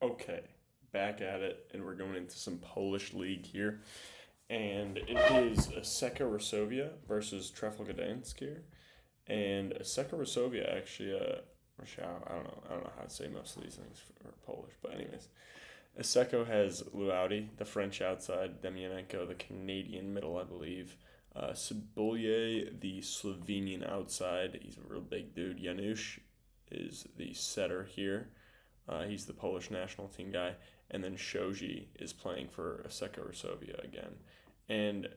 Okay, back at it, and we're going into some Polish league here. And it is Asseco Resovia versus Trefl Gdansk here. And Asseco Resovia actually, I don't know how to say most of these things for Polish, but anyways, Asseco has Louati, the French outside, Demianenko, the Canadian middle, I believe. Cebulj, the Slovenian outside. He's a real big dude. Janusz is the setter here. He's the Polish national team guy. And then Shoji is playing for Asseco Resovia again. And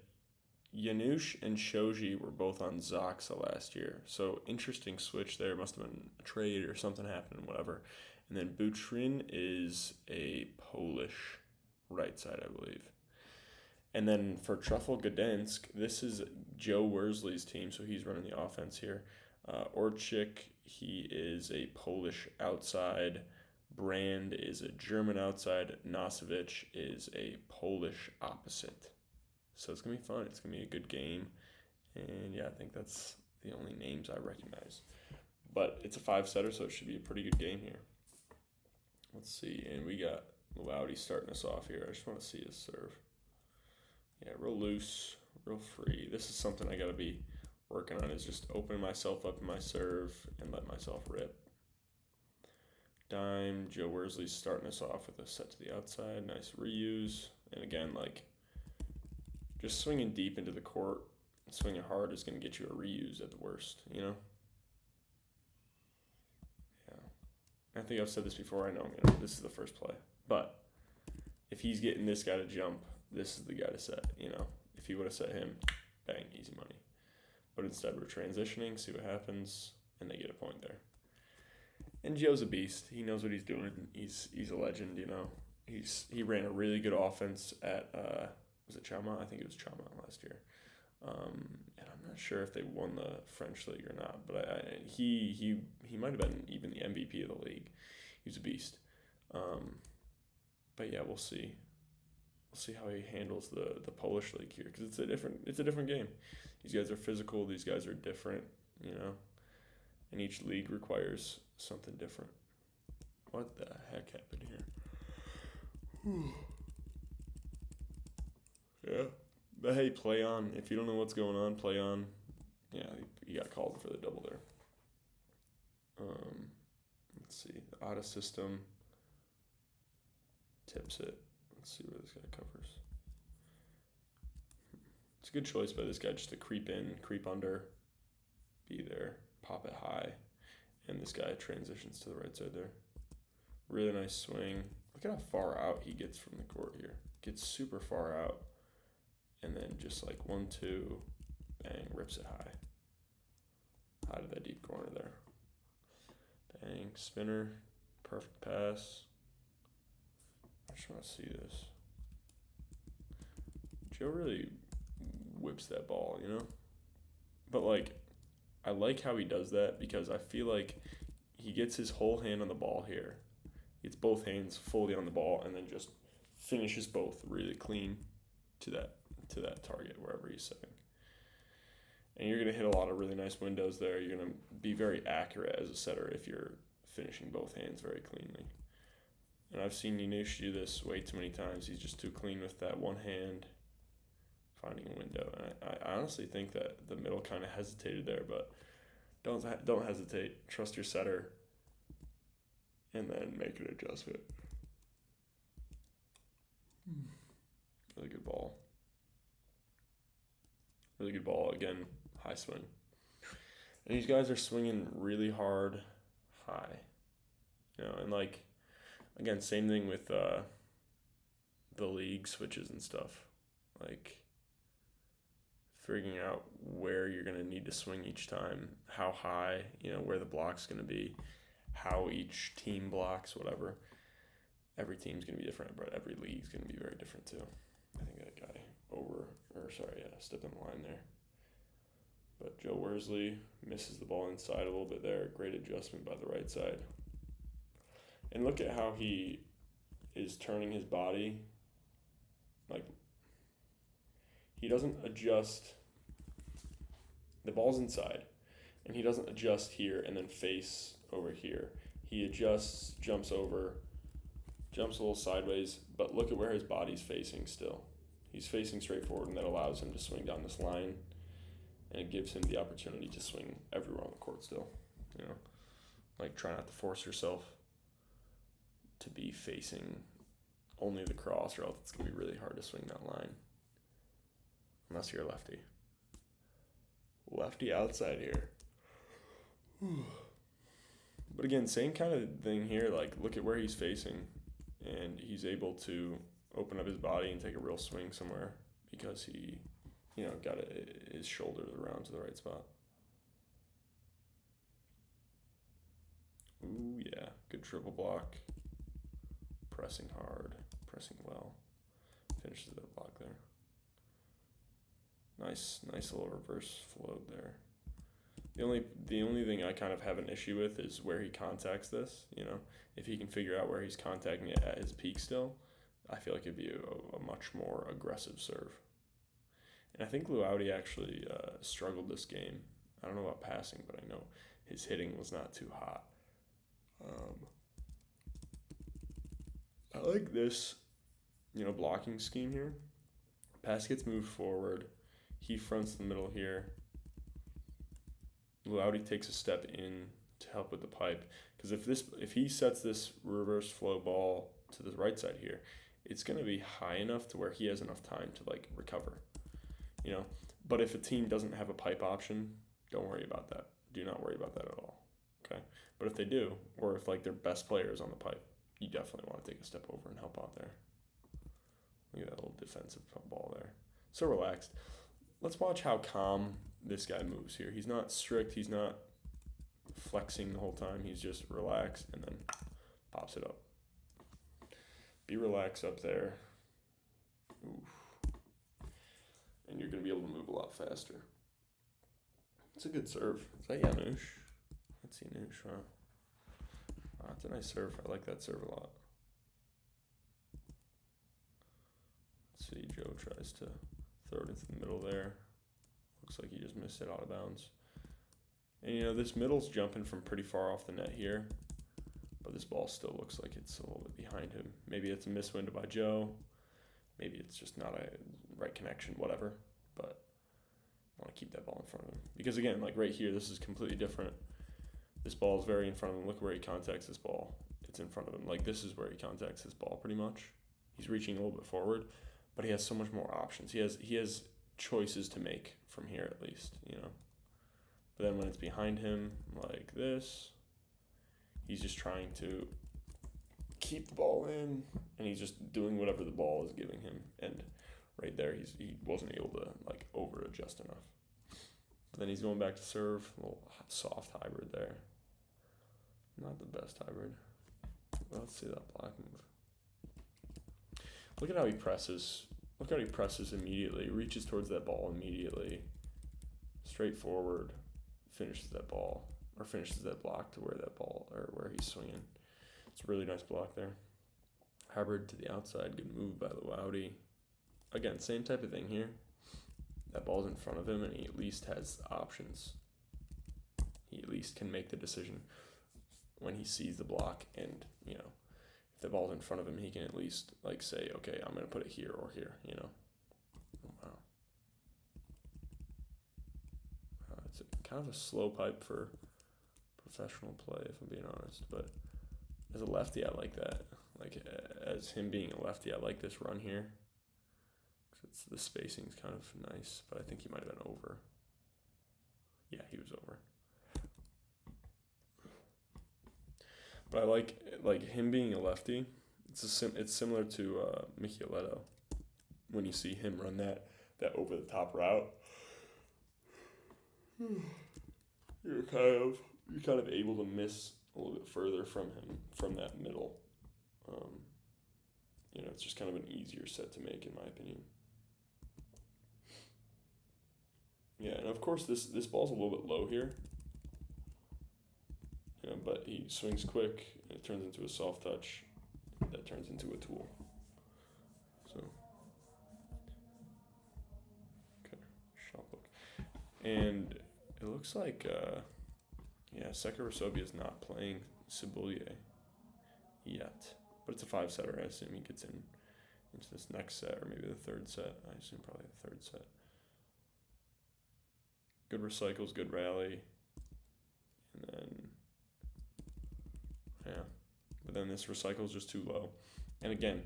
Janusz and Shoji were both on Zaxa last year. So interesting switch there. Must have been a trade or something happened, whatever. And then Butryn is a Polish right side, I believe. And then for Trefl Gdansk, this is Joe Worsley's team, so he's running the offense here. Orchik, he is a Polish outside. Brand is a German outside. Nasevich is a Polish opposite. So it's going to be fun. It's going to be a good game. And yeah, I think that's the only names I recognize. But it's a five-setter, so it should be a pretty good game here. Let's see. And we got Louati starting us off here. I just want to see his serve. Yeah, real loose, real free. This is something I got to be working on, is just opening myself up in my serve and let myself rip. Dime, Joe Worsley's starting us off with a set to the outside. Nice reuse. And again, like, just swinging deep into the court, swinging hard is going to get you a reuse at the worst, you know? Yeah. I think I've said this before. I know this is the first play. But if he's getting this guy to jump, this is the guy to set, you know? If he would have set him, bang, easy money. But instead, we're transitioning, see what happens, and they get a point there. And Joe's a beast. He knows what he's doing. He's a legend, you know? He ran a really good offense at was it Chama? I think it was Chama last year. And I'm not sure if they won the French league or not, but he might have been even the MVP of the league. He was a beast. But yeah, we'll see. We'll see how he handles the Polish league here, because it's a different game. These guys are physical. These guys are different, you know. And each league requires something different. What the heck happened here? Yeah. But hey, play on. If you don't know what's going on, play on. Yeah, he got called for the double there. Let's see. The auto system tips it. Let's see where this guy covers. It's a good choice by this guy just to creep in, creep under, be there, pop it high. And this guy transitions to the right side there. Really nice swing. Look at how far out he gets from the court here. Gets super far out. And then just like 1-2, bang, rips it high. High to that deep corner there. Bang, spinner, perfect pass. I just want to see this. Joe really whips that ball, you know? But like, I like how he does that, because I feel like he gets his whole hand on the ball here. He gets both hands fully on the ball and then just finishes both really clean to that target wherever he's setting. And you're going to hit a lot of really nice windows there. You're going to be very accurate as a setter if you're finishing both hands very cleanly. And I've seen Janusz do this way too many times. He's just too clean with that one hand, finding a window. And I honestly think that the middle kind of hesitated there, but don't hesitate. Trust your setter, and then make an adjustment. Really good ball. Really good ball. Again, high swing. And these guys are swinging really hard, high. You know, and like, again, same thing with the league switches and stuff. Like, figuring out where you're going to need to swing each time, how high, you know, where the block's going to be, how each team blocks, whatever. Every team's going to be different, but every league's going to be very different too. I think that guy stepped on the line there. But Joe Worsley misses the ball inside a little bit there. Great adjustment by the right side. And look at how he is turning his body. Like, he doesn't adjust. The ball's inside, and he doesn't adjust here and then face over here. He adjusts, jumps over, Jumps a little sideways, but look at where his body's facing still. He's facing straight forward, and that allows him to swing down this line, and it gives him the opportunity to swing everywhere on the court still. You know, like try not to force yourself to be facing only the cross, or else it's going to be really hard to swing that line. Unless you're a lefty. Lefty outside here. But again, same kind of thing here. Like, look at where he's facing, and he's able to open up his body and take a real swing somewhere because he, you know, got his shoulders around to the right spot. Ooh, yeah. Good triple block. Pressing hard. Pressing well. Finishes that block there. Nice little reverse float there. The only thing I kind of have an issue with is where he contacts this. You know, if he can figure out where he's contacting it at his peak still, I feel like it'd be a much more aggressive serve. And I think Louati actually struggled this game. I don't know about passing, but I know his hitting was not too hot. I like this, you know, blocking scheme here. Pass gets moved forward. He fronts the middle here. Louati takes a step in to help with the pipe, because if he sets this reverse flow ball to the right side here, it's going to be high enough to where he has enough time to like recover, you know. But if a team doesn't have a pipe option, don't worry about that. Do not worry about that at all. Okay. But if they do, or if like their best player is on the pipe, you definitely want to take a step over and help out there. Look at that little defensive ball there. So relaxed. Let's watch how calm this guy moves here. He's not strict. He's not flexing the whole time. He's just relaxed and then pops it up. Be relaxed up there. Oof. And you're going to be able to move a lot faster. It's a good serve. Is that Janusz? Let's see, Janusz, huh? Wow, that's a nice serve. I like that serve a lot. Let's see, Joe tries to throw it into the middle there. Looks like he just missed it out of bounds. And you know, this middle's jumping from pretty far off the net here, but this ball still looks like it's a little bit behind him. Maybe it's a miss window by Joe. Maybe it's just not a right connection, whatever. But I want to keep that ball in front of him. Because again, like right here, this is completely different. This ball is very in front of him. Look where he contacts this ball. It's in front of him. Like this is where he contacts this ball pretty much. He's reaching a little bit forward, but he has so much more options. He has choices to make from here at least, you know. But then when it's behind him like this, he's just trying to keep the ball in, and he's just doing whatever the ball is giving him. And right there, he wasn't able to like over adjust enough. But then he's going back to serve, a little soft hybrid there. Not the best hybrid. Let's see that block move. Look at how he presses. Look how he presses immediately. Reaches towards that ball immediately. Straight forward. Finishes that ball. Or finishes that block to where that ball, or where he's swinging. It's a really nice block there. Hybrid to the outside. Good move by Louati. Again, same type of thing here. That ball's in front of him, and he at least has options. He at least can make the decision when he sees the block, and, you know, if the ball's in front of him, he can at least, like, say, okay, I'm going to put it here or here, you know. Wow. It's kind of a slow pipe for professional play, if I'm being honest, but as a lefty, I like that. Like, as him being a lefty, I like this run here. The spacing's kind of nice, but I think he might have been over. Yeah, he was over. But I like him being a lefty. It's similar to Micheletto. When you see him run that over the top route, you're kind of able to miss a little bit further from him from that middle. You know, it's just kind of an easier set to make, in my opinion. Yeah, and of course this ball's a little bit low here. You know, but he swings quick, and it turns into a soft touch. That turns into a tool. So, okay, shot book. And it looks like, Asseco Resovia is not playing Cebulj yet. but it's a 5-setter. I assume he gets into this next set, or maybe the third set. I assume probably the third set. Good recycles, good rally, and then yeah, but then this recycle is just too low. And again,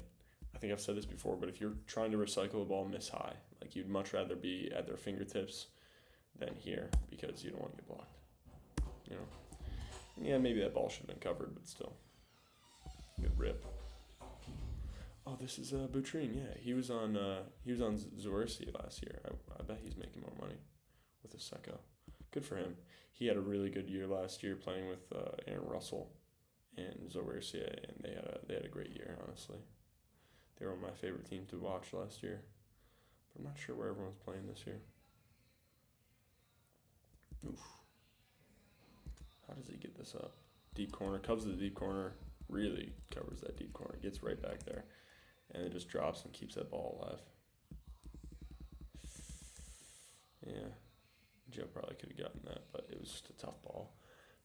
I think I've said this before, but if you're trying to recycle a ball miss high, like you'd much rather be at their fingertips than here because you don't want to get blocked. You know, yeah, maybe that ball should have been covered, but still, good rip. Oh, this is Butryn. Yeah, he was on Zoersi last year. I bet he's making more money with Asseco. Good for him. He had a really good year last year playing with Aaron Russell and Zoersi, and they had a great year. Honestly, they were my favorite team to watch last year. But I'm not sure where everyone's playing this year. Oof. How does he get this up? Deep corner, comes to the deep corner, really covers that deep corner, gets right back there, and it just drops and keeps that ball alive. Yeah, Joe probably could have gotten that, but it was just a tough ball,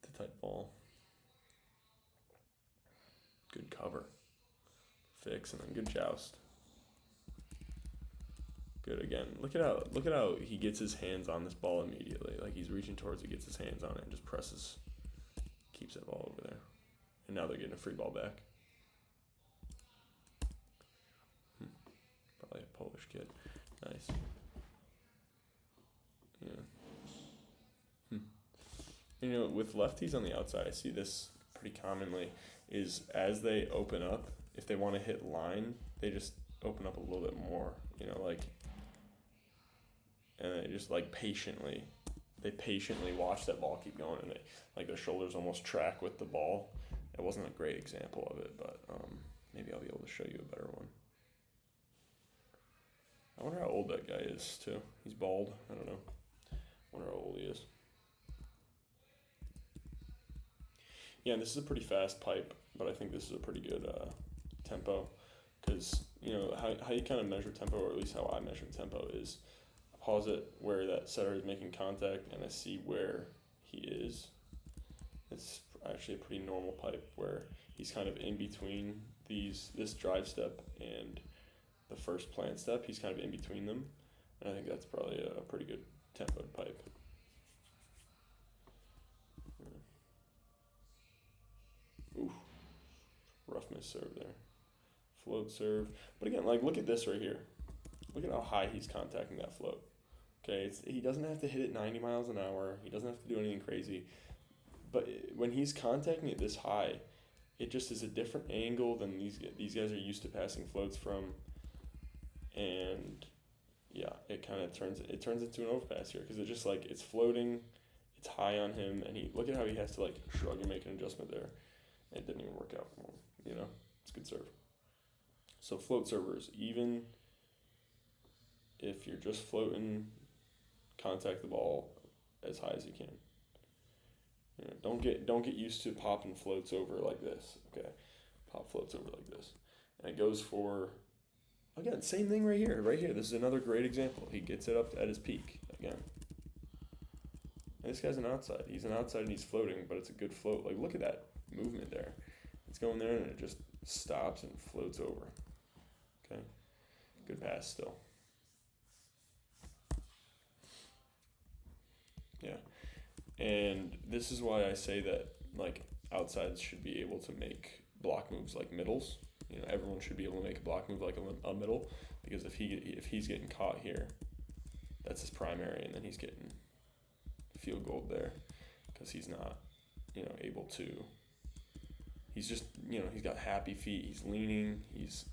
the tight ball. Good cover, fix, and then good joust. Good again. Look at how he gets his hands on this ball immediately. Like he's reaching towards it, gets his hands on it, and just presses, keeps that ball over there. And now they're getting a free ball back. Probably a Polish kid. Nice. Yeah. You know, with lefties on the outside, I see this pretty commonly, is as they open up, if they want to hit line, they just open up a little bit more, you know, like, and they just like patiently watch that ball keep going, and they, like their shoulders almost track with the ball. It wasn't a great example of it, but maybe I'll be able to show you a better one. I wonder how old that guy is too. He's bald. I don't know. I wonder how old he is. Yeah, and this is a pretty fast pipe, but I think this is a pretty good tempo, because you know how you kind of measure tempo, or at least how I measure tempo, is I pause it where that setter is making contact, and I see where he is. It's actually a pretty normal pipe where he's kind of in between this drive step and the first plant step. He's kind of in between them, and I think that's probably a pretty good tempoed pipe. Oof, rough miss serve there. Float serve. But again, like look at this right here. Look at how high he's contacting that float. Okay, he doesn't have to hit it 90 miles an hour. He doesn't have to do anything crazy. But when he's contacting it this high, it just is a different angle than these guys are used to passing floats from. And yeah, it kind of turns into an overpass here, because it's just like it's floating, it's high on him, and look at how he has to like shrug and make an adjustment there. It didn't even work out. Well, you know, it's a good serve. So float servers, even if you're just floating, contact the ball as high as you can. You know, don't get used to popping floats over like this. Okay, pop floats over like this, and it goes for, again, same thing right here. Right here, this is another great example. He gets it up at his peak again. And this guy's an outside. He's an outside and he's floating, but it's a good float. Like look at that movement there. It's going there and it just stops and floats over. Okay, good pass still. Yeah, and this is why I say that like outsides should be able to make block moves like middles. You know, everyone should be able to make a block move like a middle, because if he's getting caught here, that's his primary, and then he's getting field goal there, because he's not, you know, able to. He's just, you know, he's got happy feet. He's leaning. He's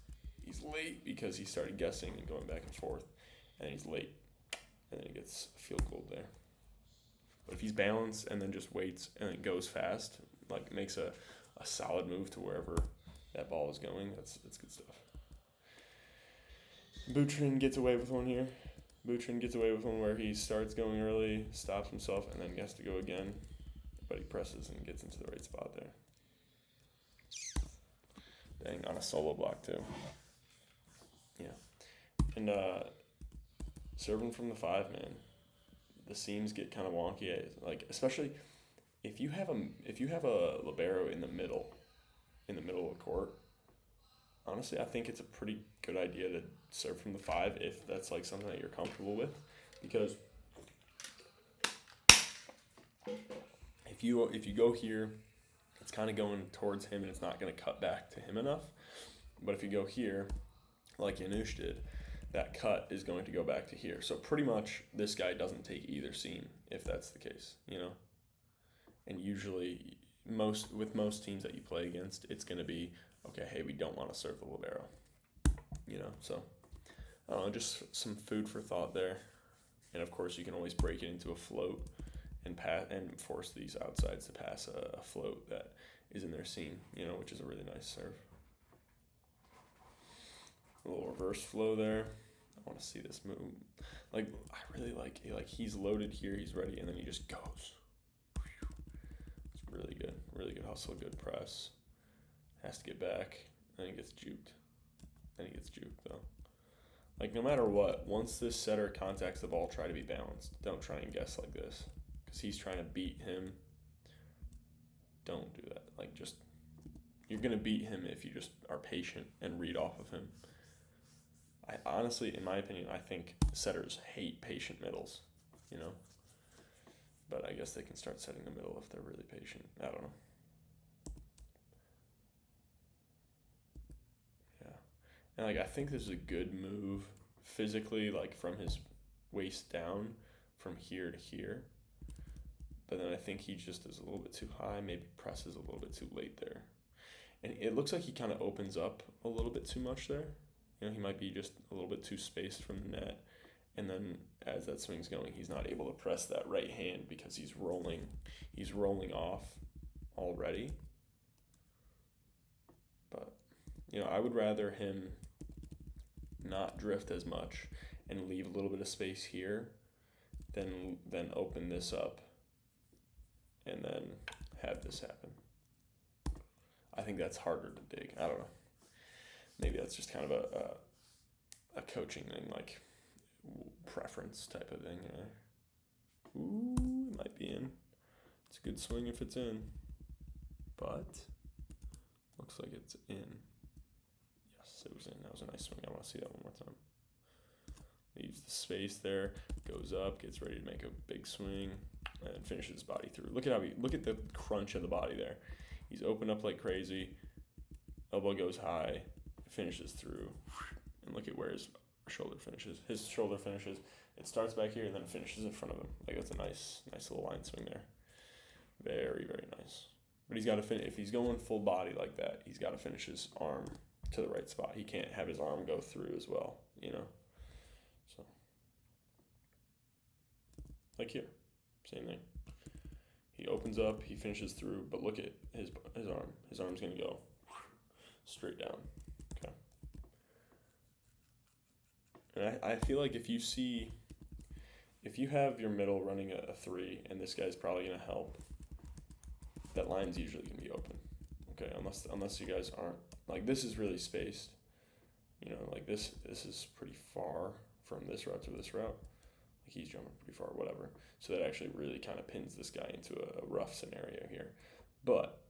late because he started guessing and going back and forth, and he's late, and then he gets field goal there. But if he's balanced and then just waits and then goes fast, like makes a solid move to wherever that ball is going, that's good stuff. Butryn gets away with one here. Butryn gets away with one where he starts going early, stops himself, and then he has to go again, but he presses and gets into the right spot there. Dang, on a solo block too. Yeah, and serving from the 5, man, the seams get kind of wonky. Like especially if you have a libero in the middle of the court, honestly, I think it's a pretty good idea to serve from the 5 if that's like something that you're comfortable with, because if you go here, it's kind of going towards him and it's not going to cut back to him enough. But if you go here, like Janusz did, that cut is going to go back to here. So pretty much this guy doesn't take either seam if that's the case, you know. And usually most teams that you play against, it's going to be, okay, hey, we don't want to serve the libero, you know. So I don't know, just some food for thought there. And of course you can always break it into a float and force these outsides to pass a float that is in their seam, you know, which is a really nice serve. A little reverse flow there. I want to see this move. Like, I really like it. Like, he's loaded here, he's ready, and then he just goes. It's really good. Really good hustle, good press. Has to get back. Then he gets juked. Though. Like, no matter what, once this setter contacts the ball, try to be balanced. Don't try and guess like this. Because he's trying to beat him. Don't do that. Like, just, you're going to beat him if you just are patient and read off of him. I honestly, in my opinion, I think setters hate patient middles, you know? But I guess they can start setting the middle if they're really patient. I don't know. Yeah. And, like, I think this is a good move physically, like, from his waist down, from here to here. But then I think he just is a little bit too high, maybe presses a little bit too late there. And it looks like he kind of opens up a little bit too much there. You know, he might be just a little bit too spaced from the net. And then as that swing's going, he's not able to press that right hand because he's rolling off already. But, you know, I would rather him not drift as much and leave a little bit of space here than open this up and then have this happen. I think that's harder to dig. I don't know. Maybe that's just kind of a coaching thing, like preference type of thing, you know. Ooh, it might be in. It's a good swing if it's in. But looks like it's in. Yes, it was in. That was a nice swing. I want to see that one more time. Leaves the space there, goes up, gets ready to make a big swing, and finishes his body through. Look at the crunch of the body there. He's opened up like crazy. Elbow goes high, finishes through, and look at where his shoulder finishes. His shoulder finishes. It starts back here and then finishes in front of him. Like, that's a nice little line swing there. Very, very nice. But he's got to finish. If he's going full body like that, he's got to finish his arm to the right spot. He can't have his arm go through as well, you know. So, like here, same thing. He opens up, he finishes through, but look at his arm. His arm's gonna go straight down. Okay. And I feel like if you have your middle running a 3 and this guy's probably gonna help, that line's usually gonna be open. Okay, unless you guys aren't, like, this is really spaced. You know, like this is pretty far from this route to this route. Like, he's jumping pretty far, whatever. So that actually really kind of pins this guy into a rough scenario here. But,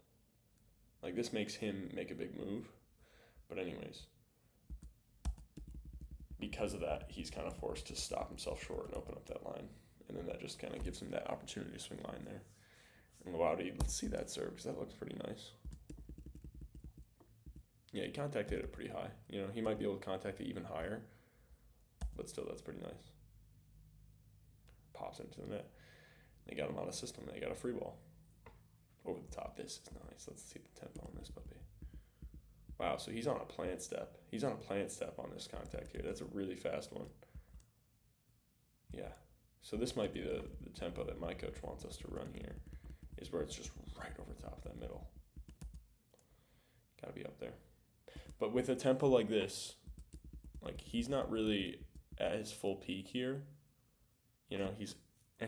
like, this makes him make a big move. But anyways, because of that, he's kind of forced to stop himself short and open up that line. And then that just kind of gives him that opportunity to swing line there. And Louati, let's see that serve, because that looks pretty nice. Yeah, he contacted it pretty high. You know, he might be able to contact it even higher. But still, that's pretty nice. Pops into the net. They got him out of system. They got a free ball. Over the top. This is nice. Let's see the tempo on this puppy. Wow, so he's on a plant step. He's on a plant step on this contact here. That's a really fast one. Yeah. So this might be the tempo that my coach wants us to run here, is where it's just right over top of that middle. Got to be up there. But with a tempo like this, like, he's not really at his full peak here. You know,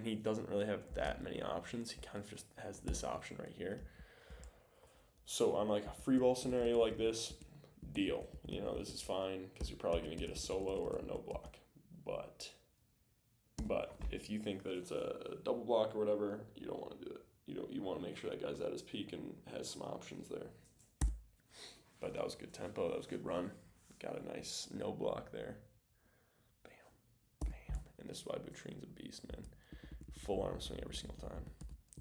he doesn't really have that many options. He kind of just has this option right here. So on, like, a free ball scenario like this, deal. You know, this is fine because you're probably going to get a solo or a no block. But if you think that it's a double block or whatever, you don't want to do it. You want to make sure that guy's at his peak and has some options there. But that was good tempo. That was good run. Got a nice no block there. Bam, bam. And this is why Butryn's a beast, man. Full arm swing every single time.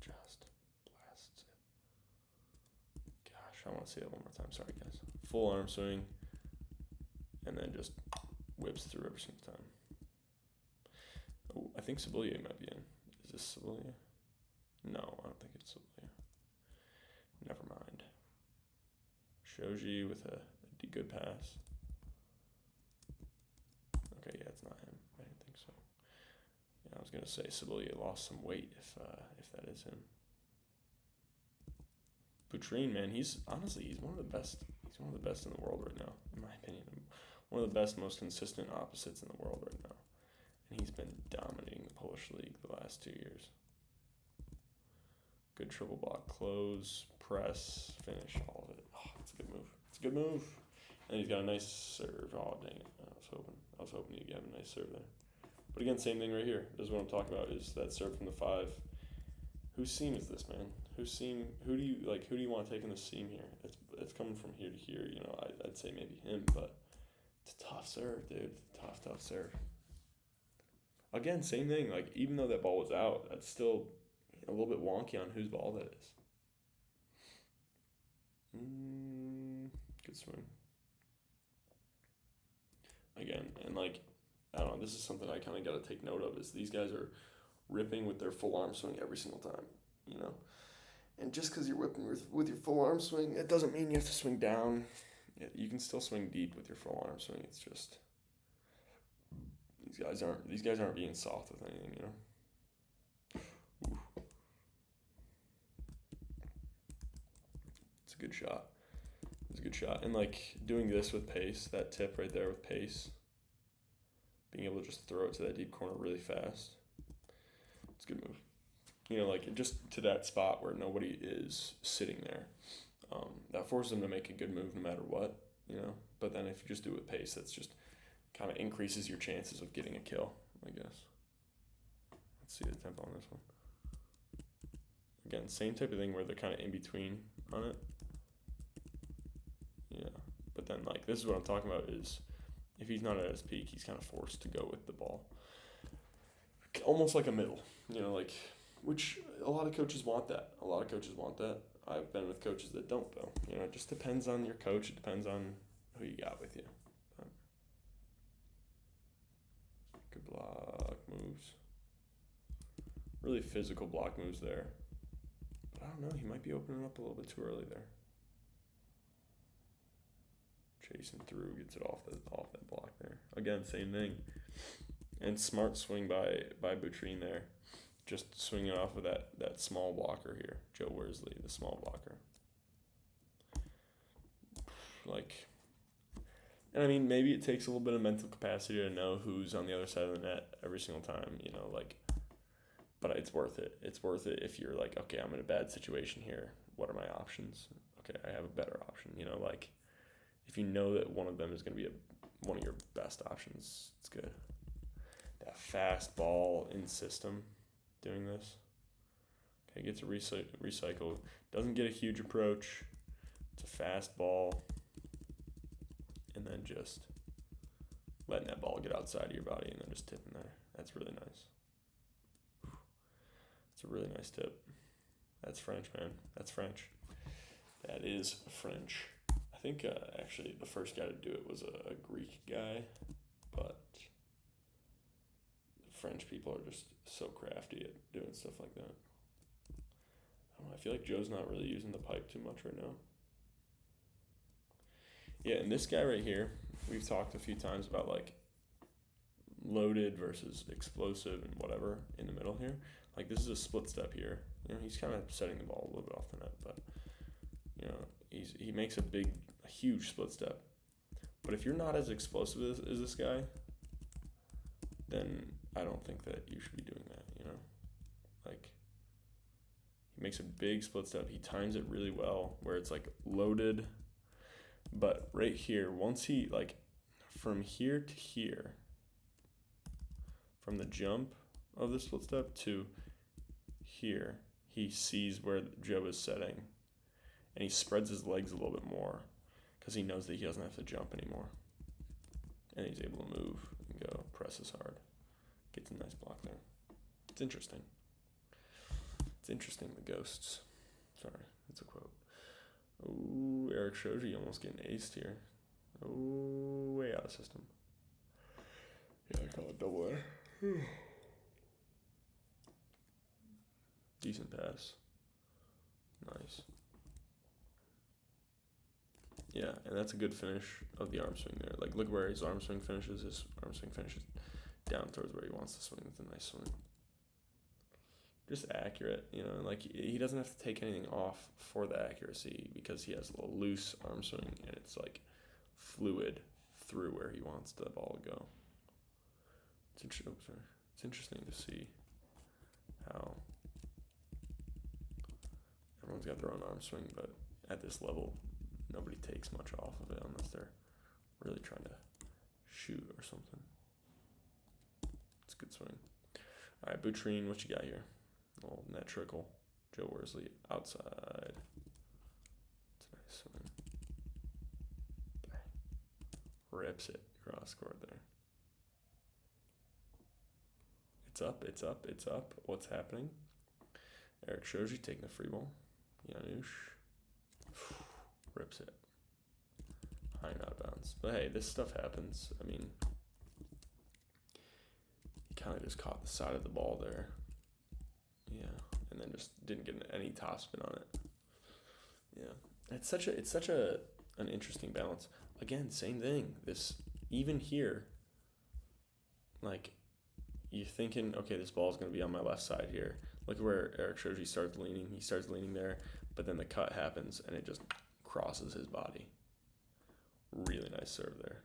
Just blasts it. Gosh, I want to say that one more time. Sorry, guys. Full arm swing. And then just whips through every single time. Oh, I think Cebulj might be in. Is this Cebulj? No, I don't think it's Cebulj. Never mind. Shoji with a good pass. Okay, yeah, it's not him. I didn't think so. Yeah, I was gonna say Cebulj lost some weight if that is him. Butryn, man, he's one of the best. He's one of the best in the world right now, in my opinion. One of the best, most consistent opposites in the world right now. And he's been dominating the Polish league the last 2 years. Good triple block, close, press, finish, all of it. Oh, it's a good move. It's a good move. And he's got a nice serve. Oh, dang it. I was hoping he'd have a nice serve there. But again, same thing right here. This is what I'm talking about, is that serve from the 5. Whose seam is this, man? Who do you want to take in the seam here? It's coming from here to here, you know. I'd say maybe him, but it's a tough serve, dude. Tough serve. Again, same thing. Like, even though that ball was out, that's still a little bit wonky on whose ball that is. Good swing. Again, and like, I don't know, this is something I kind of got to take note of, is these guys are ripping with their full arm swing every single time, you know? And just because you're whipping with your full arm swing, it doesn't mean you have to swing down. You can still swing deep with your full arm swing. It's just, these guys aren't being soft with anything, you know? Ooh. It's a good shot. It's a good shot. And like, doing this with pace, that tip right there with pace, being able to just throw it to that deep corner really fast, it's a good move. You know, like, just to that spot where nobody is sitting there. That forces them to make a good move no matter what, you know? But then if you just do it with pace, that's just kind of increases your chances of getting a kill, I guess. Let's see the tempo on this one. Again, same type of thing where they're kind of in between on it. Yeah, but then, like, this is what I'm talking about, is if he's not at his peak, he's kind of forced to go with the ball. Almost like a middle, you know, like, which a lot of coaches want that. I've been with coaches that don't, though. You know, it just depends on your coach. It depends on who you got with you. Good block moves. Really physical block moves there. But I don't know. He might be opening up a little bit too early there. Chasing through, gets it off that block there. Again, same thing. And smart swing by Butryn there. Just swinging off of that small blocker here. Joe Worsley, the small blocker. Like, and I mean, maybe it takes a little bit of mental capacity to know who's on the other side of the net every single time, you know, like, but it's worth it. It's worth it if you're like, okay, I'm in a bad situation here. What are my options? Okay, I have a better option, you know, like, if you know that one of them is going to be one of your best options, it's good. That fast ball in system doing this. Okay, gets a recycle. Doesn't get a huge approach. It's a fast ball. And then just letting that ball get outside of your body and then just tipping there. That's really nice. It's a really nice tip. That's French, man. That's French. That is French. I think actually the first guy to do it was a Greek guy, but French people are just so crafty at doing stuff like that. I don't know, I feel like Joe's not really using the pipe too much right now. Yeah, and this guy right here, we've talked a few times about like loaded versus explosive and whatever in the middle here. Like, this is a split step here. You know, he's kind of setting the ball a little bit off the net, but you know, he makes a huge split step. But if you're not as explosive as this guy, then I don't think that you should be doing that, you know? Like, he makes a big split step. He times it really well where it's like loaded. But right here, once he, like, from here to here, from the jump of the split step to here, he sees where Joe is setting. And he spreads his legs a little bit more. because he knows that he doesn't have to jump anymore. And he's able to move and go, presses hard. Gets a nice block there. It's interesting. It's interesting, the ghosts. Sorry, that's a quote. Ooh, Eric Shoji almost getting aced here. Ooh, way out of system. Yeah, I call it double there. Decent pass. Nice. Yeah, and that's a good finish of the arm swing there. Like, look where his arm swing finishes. His arm swing finishes down towards where he wants to swing. It's a nice swing. Just accurate, you know, like he doesn't have to take anything off for the accuracy because he has a little loose arm swing and it's like fluid through where he wants the ball to go. It's interesting to see how everyone's got their own arm swing, but at this level, nobody takes much off of it unless they're really trying to shoot or something. It's a good swing. All right, Butryn, what you got here? Little net trickle. Joe Worsley outside. It's a nice swing. Bang. Rips it across court there. It's up, it's up, it's up. What's happening? Eric Shoji taking the free ball. Janusz rips it. High and out of bounds. But hey, this stuff happens. I mean, he kind of just caught the side of the ball there. Yeah, and then just didn't get any topspin on it. Yeah, it's such an interesting balance. Again, same thing. This even here, like you're thinking, okay, this ball is going to be on my left side here. Look where Eric Shoji starts leaning. He starts leaning there, but then the cut happens and it just crosses his body. Really nice serve there.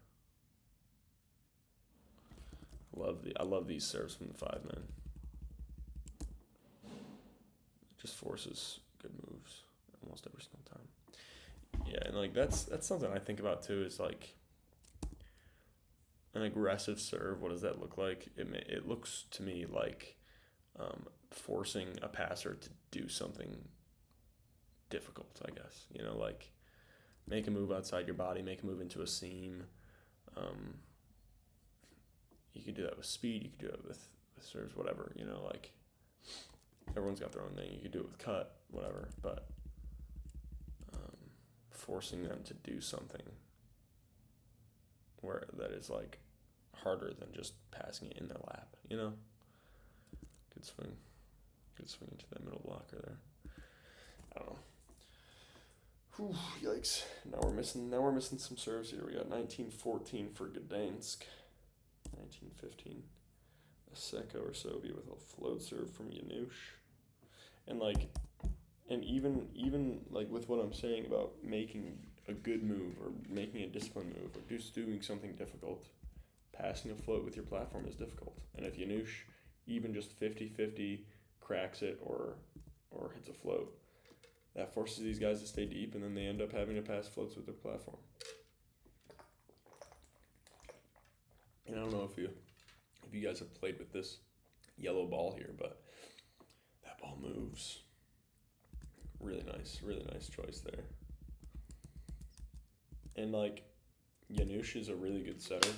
I love these serves from the 5-man. Just forces good moves almost every single time. Yeah, and like that's something I think about too. Is like an aggressive serve. What does that look like? It looks to me like forcing a passer to do something difficult. I guess, you know, like make a move outside your body, make a move into a seam. You could do that with speed. You could do it with serves, whatever. You know, like. Everyone's got their own thing. You could do it with cut, whatever, but forcing them to do something where that is like harder than just passing it in their lap, you know? Good swing into that middle blocker there. I don't know. Whew, yikes! Now we're missing some serves here. We got 19-14 for Gdansk, 19-15. Asseco or Resovia with a float serve from Janusz. And even like with what I'm saying about making a good move or making a disciplined move or just doing something difficult, passing a float with your platform is difficult. And if Janusz even just 50-50 cracks it or hits a float, that forces these guys to stay deep and then they end up having to pass floats with their platform. And I don't know if you guys have played with this yellow ball here, but that ball moves. Really nice choice there. And like Janusz is a really good setter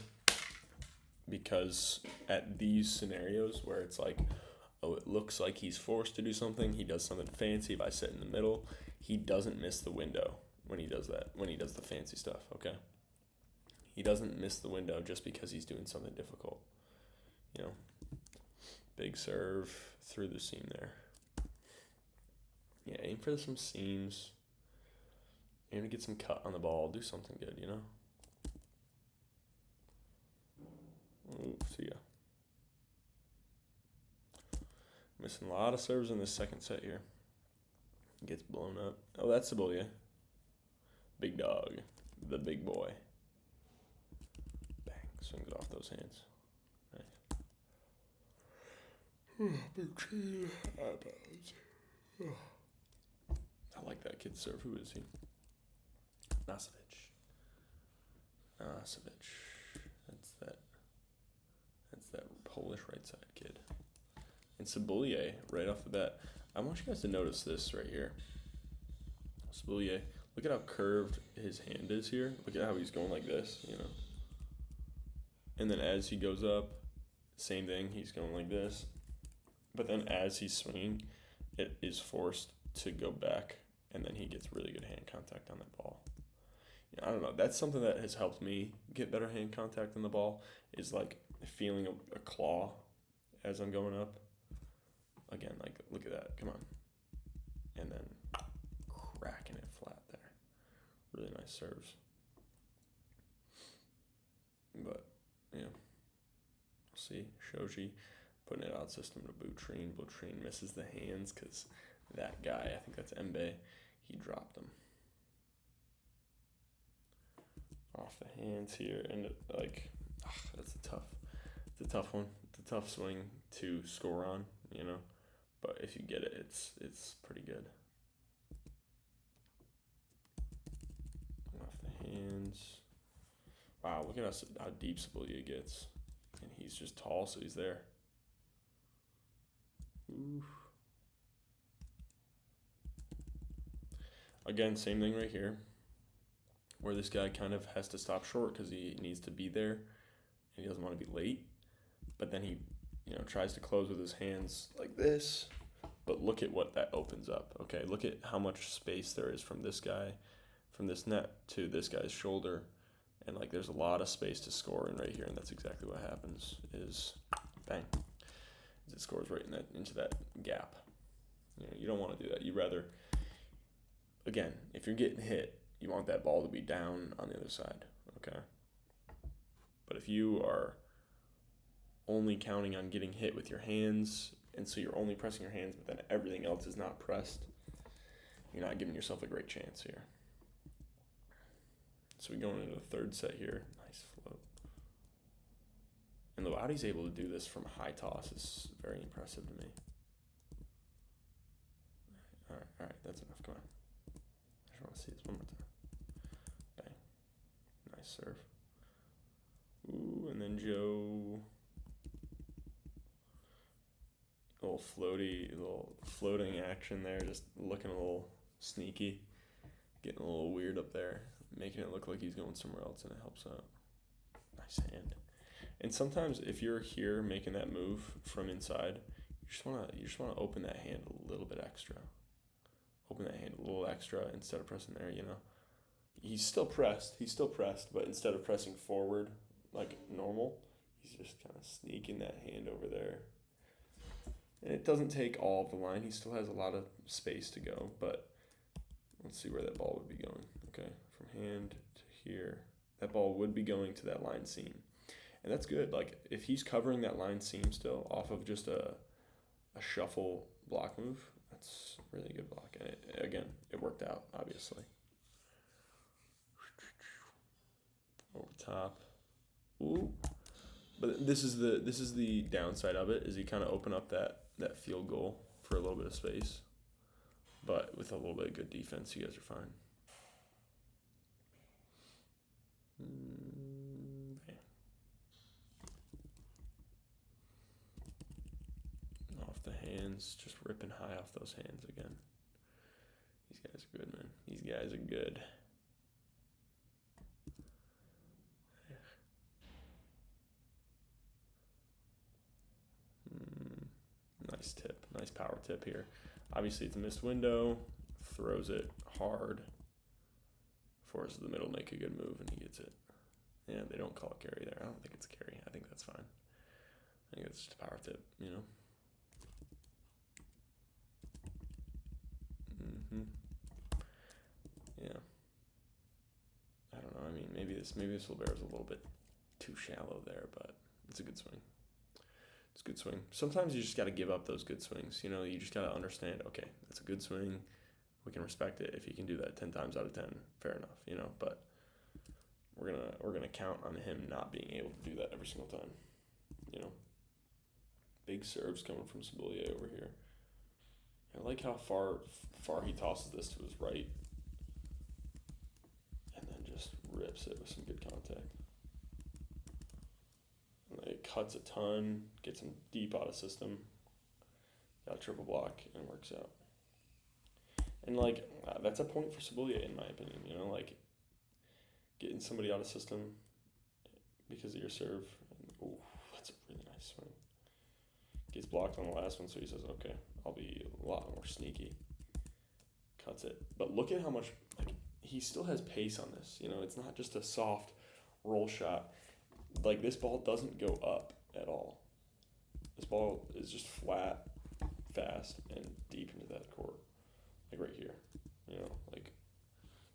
because at these scenarios where it's like, oh, it looks like he's forced to do something, he does something fancy by sitting in the middle, he doesn't miss the window when he does that, when he does the fancy stuff, okay? He doesn't miss the window just because he's doing something difficult. You know, big serve through the seam there. Yeah, aim for some seams. Aim to get some cut on the ball. Do something good, you know? Ooh, see ya. Missing a lot of serves in this second set here. Gets blown up. Oh, that's Cebulj. Big dog. The big boy. Bang. Swings it off those hands. Big tree. I like that kid's serve. Who is he? Nasevich. That's that Polish right side kid. And Cebulj right off the bat. I want you guys to notice this right here. Cebulj Look at how curved his hand is here. Look at how he's going like this, you know. And then as he goes up, same thing, he's going like this. But then as he's swinging, it is forced to go back, and then he gets really good hand contact on that ball. I don't know. That's something that has helped me get better hand contact on the ball, is like feeling a claw as I'm going up. Again, like, look at that. Come on. And then cracking it flat there. Really nice serves. But, yeah. We'll see. Shoji putting it out system to Butryn. Butryn misses the hands because that guy, I think that's Embe, he dropped him. Off the hands here, and like, it's a tough one. It's a tough swing to score on, you know. But if you get it, it's pretty good. Off the hands. Wow, look at how deep Cebulj gets, and he's just tall, so he's there. Oof. Again, same thing right here, where this guy kind of has to stop short because he needs to be there and he doesn't want to be late. But then he, you know, tries to close with his hands like this. But look at what that opens up. Okay, look at how much space there is from this guy, from this net to this guy's shoulder. And like, there's a lot of space to score in right here, and that's exactly what happens. Is bang, it scores right into that gap. You know, you don't want to do that. You rather, again, if you're getting hit, you want that ball to be down on the other side, okay? But if you are only counting on getting hit with your hands, and so you're only pressing your hands, but then everything else is not pressed, you're not giving yourself a great chance here. So we go into the third set here. Nice float. And Louati's able to do this from high toss is very impressive to me. All right, that's enough. Come on. I just want to see this one more time. Bang. Nice serve. Ooh, and then Joe. Little floating action there, just looking a little sneaky, getting a little weird up there, making it look like he's going somewhere else, and it helps out. Nice hand. And sometimes if you're here making that move from inside, you just wanna open that hand a little bit extra. Open that hand a little extra instead of pressing there, you know. He's still pressed, but instead of pressing forward like normal, he's just kind of sneaking that hand over there. And it doesn't take all of the line. He still has a lot of space to go, but let's see where that ball would be going. Okay, from hand to here. That ball would be going to that line seam. And that's good. Like, if he's covering that line seam still off of just a shuffle block move, that's really good block. And it worked out, obviously. Over top. Ooh. But this is the downside of it, is you kind of open up that field goal for a little bit of space. But with a little bit of good defense, you guys are fine. Okay. Off the hands, just ripping high off those hands again. These guys are good, man. These guys are good. Nice tip, nice power tip here. Obviously, it's a missed window. Throws it hard. Forces the middle, make a good move, and he gets it. Yeah, they don't call it carry there. I don't think it's carry. I think that's fine. I think it's just a power tip, you know. Yeah. I don't know. I mean, maybe this libero is a little bit too shallow there, but it's a good swing. It's a good swing. Sometimes you just got to give up those good swings. You know, you just got to understand, okay, that's a good swing. We can respect it. If he can do that 10 times out of 10, fair enough, you know, but we're going to count on him not being able to do that every single time, you know. Big serves coming from Cebulj over here. I like how far he tosses this to his right and then just rips it with some good contact. It cuts a ton, gets him deep out of system, got a triple block, and works out. And like that's a point for Cebulj in my opinion. You know, like getting somebody out of system because of your serve. Ooh, that's a really nice swing. Gets blocked on the last one, so he says, "Okay, I'll be a lot more sneaky." Cuts it, but look at how much like he still has pace on this. You know, it's not just a soft roll shot. Like this ball doesn't go up at all. This ball is just flat, fast, and deep into that court, like right here. You know, like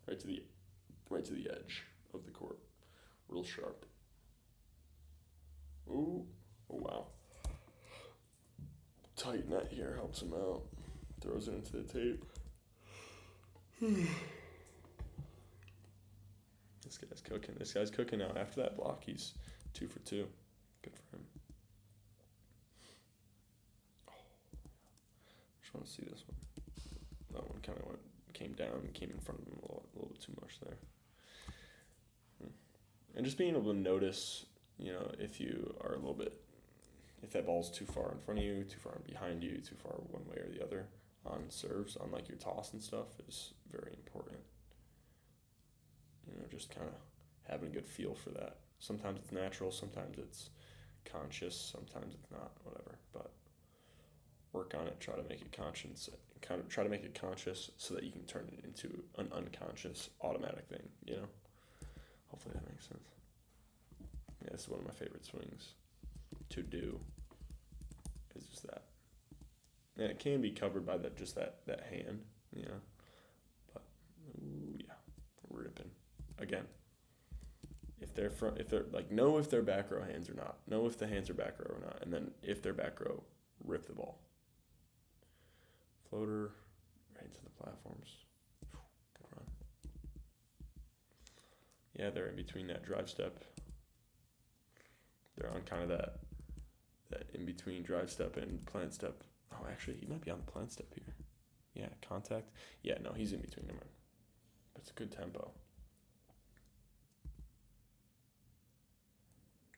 right to the edge of the court, real sharp. Ooh, oh wow. Tight net here helps him out. Throws it into the tape. This guy's cooking now. After that block, he's 2 for 2. Good for him. Oh, I just want to see this one. That one kind of came down, came in front of him a little bit too much there. And just being able to notice, you know, if that ball's too far in front of you, too far behind you, too far one way or the other on serves, on like your toss and stuff is very important. You know, just kind of having a good feel for that. Sometimes it's natural, sometimes it's conscious, sometimes it's not, whatever. But work on it, try to make it conscious so that you can turn it into an unconscious automatic thing, you know? Hopefully that makes sense. Yeah, this is one of my favorite swings to do. Is just that. And it can be covered by that hand, you know? But ooh, yeah, ripping. Again, if they're know if they're back row hands or not. Know if the hands are back row or not. And then if they're back row, rip the ball. Floater right into the platforms. Good run. Yeah, they're in between that drive step. They're on kind of that in between drive step and plant step. Oh, actually, he might be on the plant step here. Yeah, contact. Yeah, no, he's in between them. But it's a good tempo.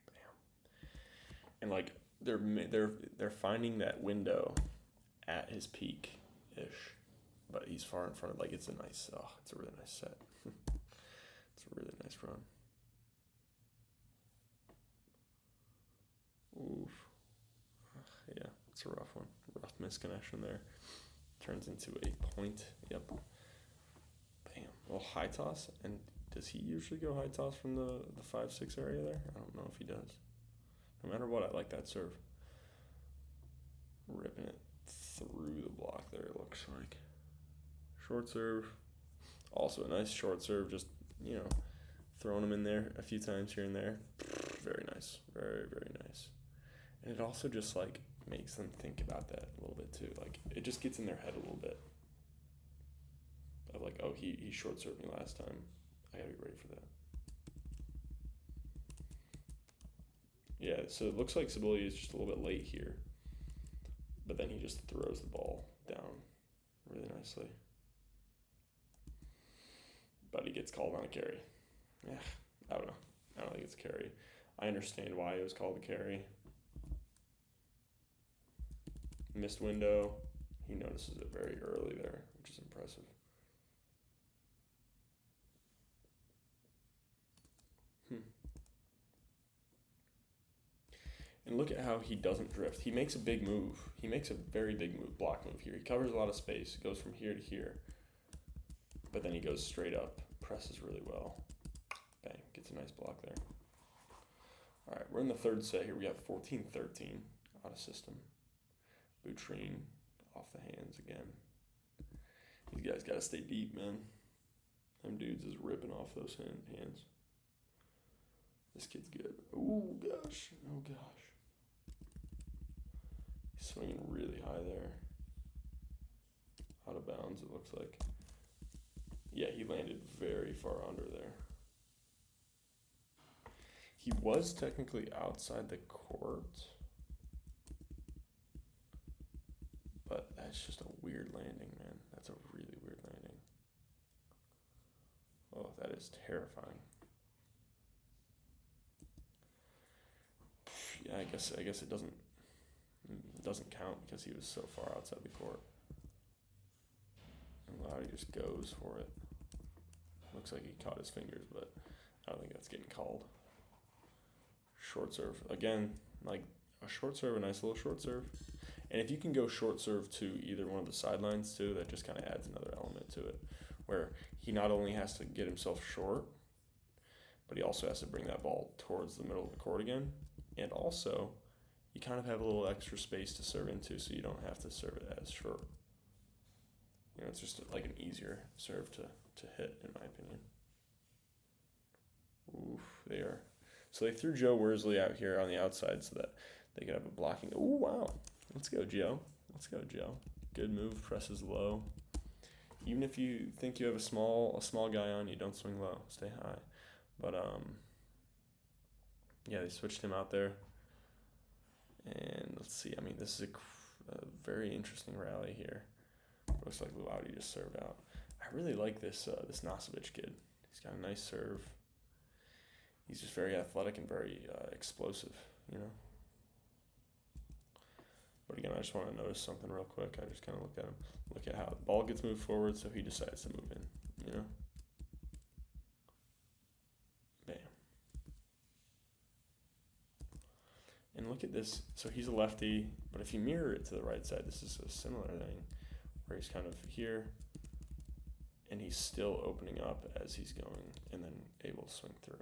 Bam. And like they're finding that window at his peak ish, but he's far in front of it's a really nice set. It's a really nice run. Oof. Yeah, it's a rough one. Rough misconnection there. Turns into a point. Yep. Bam. Well, high toss. And does he usually go high toss from the 5-6 area there? I don't know if he does. No matter what, I like that serve. Ripping it through the block there, it looks like. Short serve. Also a nice short serve, just, you know, throwing him in there a few times here and there. Very nice. Very, very nice. And it also just, makes them think about that a little bit, too. It just gets in their head a little bit. Of, oh, he short served me last time. I gotta be ready for that. Yeah, so it looks like Cebulj is just a little bit late here. But then he just throws the ball down really nicely. But he gets called on a carry. Yeah, I don't know. I don't think it's a carry. I understand why it was called a carry. Missed window. He notices it very early there, which is impressive. And look at how he doesn't drift. He makes a big move. He makes a very big move, block move here. He covers a lot of space. Goes from here to here. But then he goes straight up. Presses really well. Bang. Gets a nice block there. All right, we're in the third set here. We have 14-13 out of system. Butryn off the hands again. These guys got to stay deep, man. Them dudes is ripping off those hands. This kid's good. Oh, gosh. Oh, gosh. He's swinging really high there. Out of bounds, it looks like. Yeah, he landed very far under there. He was technically outside the court. But that's just a weird landing, man. That's a really weird landing. Oh, that is terrifying. Yeah, I guess it doesn't count because he was so far outside the court. And Louati just goes for it. Looks like he caught his fingers, but I don't think that's getting called. Short serve. Again, like a short serve, a nice little short serve. And if you can go short serve to either one of the sidelines too, that just kind of adds another element to it. Where he not only has to get himself short, but he also has to bring that ball towards the middle of the court again. And also, you kind of have a little extra space to serve into, so you don't have to serve it as short. You know, it's just like an easier serve to hit, in my opinion. Oof, they are. So they threw Joe Worsley out here on the outside so that they could have a blocking. Oh, wow. Let's go, Joe. Let's go, Joe. Good move, presses low. Even if you think you have a small guy on you, don't swing low. Stay high. But, yeah, they switched him out there. And let's see. I mean, this is a very interesting rally here. Looks like Louati just served out. I really like this Nasevich kid. He's got a nice serve. He's just very athletic and very explosive, you know. But again, I just want to notice something real quick. I just kind of look at how the ball gets moved forward, so he decides to move in, you know. Bam. And look at this. So he's a lefty, but if you mirror it to the right side, this is a similar thing where he's kind of here, and he's still opening up as he's going, and then able to swing through.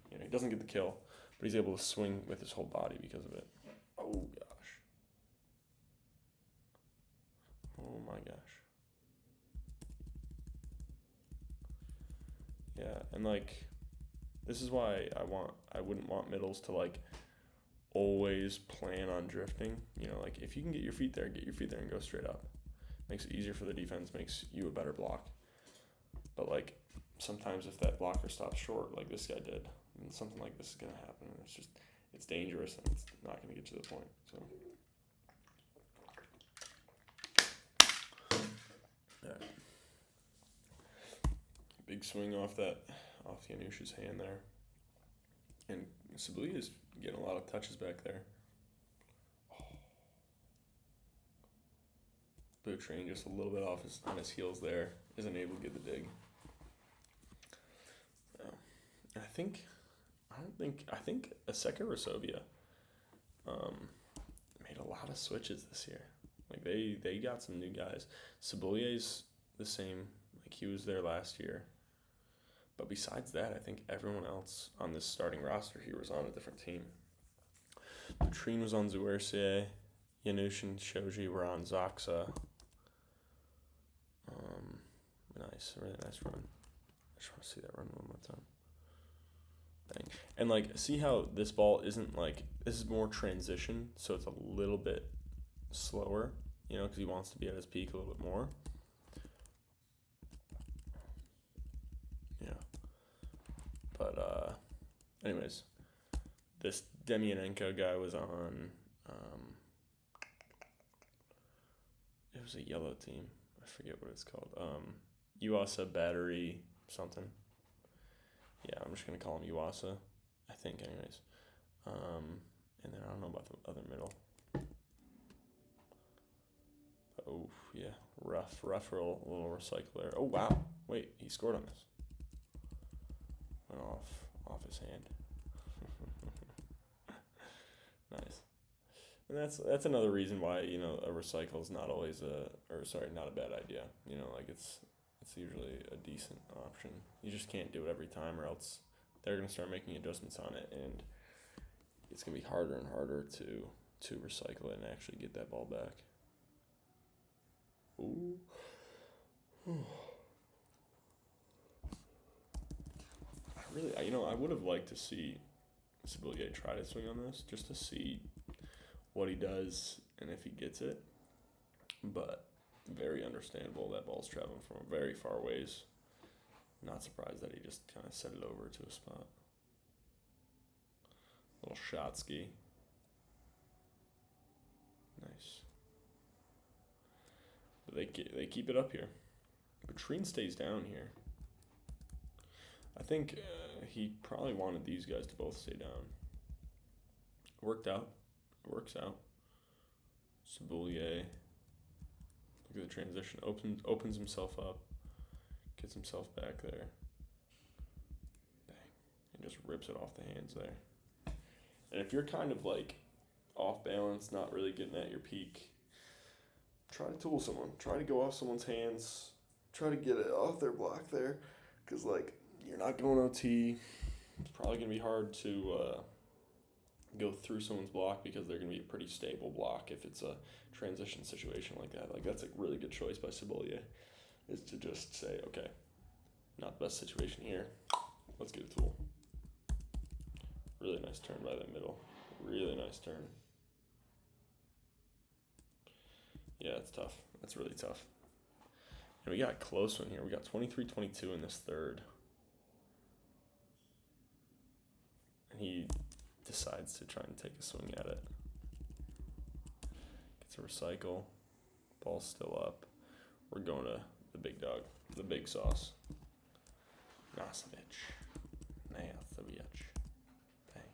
You know, he doesn't get the kill, but he's able to swing with his whole body because of it. Oh, gosh. Oh, my gosh. Yeah, and, like, this is why I wouldn't want middles to, like, always plan on drifting. You know, like, if you can get your feet there and go straight up. Makes it easier for the defense, makes you a better block. But, like, sometimes if that blocker stops short, like this guy did, then something like this is going to happen. And it's dangerous, and it's not going to get to the point. So, yeah. Big swing off Janusz's hand there. And Cebulj is getting a lot of touches back there. Butryn just a little bit on his heels there, isn't able to get the dig. I think Asseco Resovia made a lot of switches this year. Like they got some new guys. Cebulj's the same, like he was there last year. But besides that, I think everyone else on this starting roster here was on a different team. Butryn was on Rzeszow, Janusz and Shoji were on Zaksa. Nice, really nice run. I just want to see that run one more time. Bang. And, like, see how this ball isn't, like, this is more transition, so it's a little bit slower, you know, because he wants to be at his peak a little bit more. Yeah. But, anyways, this Demianenko guy was on, it was a yellow team. I forget what it's called. Yuasa Battery something. Yeah, I'm just going to call him Yuasa, I think, anyways. And then I don't know about the other middle. Oh, yeah, rough little recycle there. Oh, wow. Wait, he scored on this. Went off his hand. Nice. And that's another reason why, you know, a recycle is not always not a bad idea. You know, like it's usually a decent option. You just can't do it every time, or else they're gonna start making adjustments on it, and it's gonna be harder and harder to recycle it and actually get that ball back. Ooh. I would have liked to see Cebulj try to swing on this, just to see what he does and if he gets it. But very understandable. That ball's traveling from very far ways. Not surprised that he just kind of set it over to a spot. Little shot ski. Nice. But they keep it up here. Butryn stays down here. I think he probably wanted these guys to both stay down. Worked out. It works out. Cebulj Look at the transition. Opens himself up. Gets himself back there. Bang. And just rips it off the hands there. And if you're kind of like off balance, not really getting at your peak, try to tool someone. Try to go off someone's hands. Try to get it off their block there. Because, like, you're not going OT. It's probably going to be hard to go through someone's block because they're going to be a pretty stable block if it's a transition situation like that. Like, that's a really good choice by Cebulj, is to just say, okay, not the best situation here. Let's get a tool. Really nice turn by that middle. Really nice turn. Yeah, it's tough. That's really tough. And we got a close one here. We got 23-22 in this third. And he decides to try and take a swing at it. Gets a recycle. Ball's still up. We're going to the big dog, the big sauce. Nasevich. Nasevich. Bang.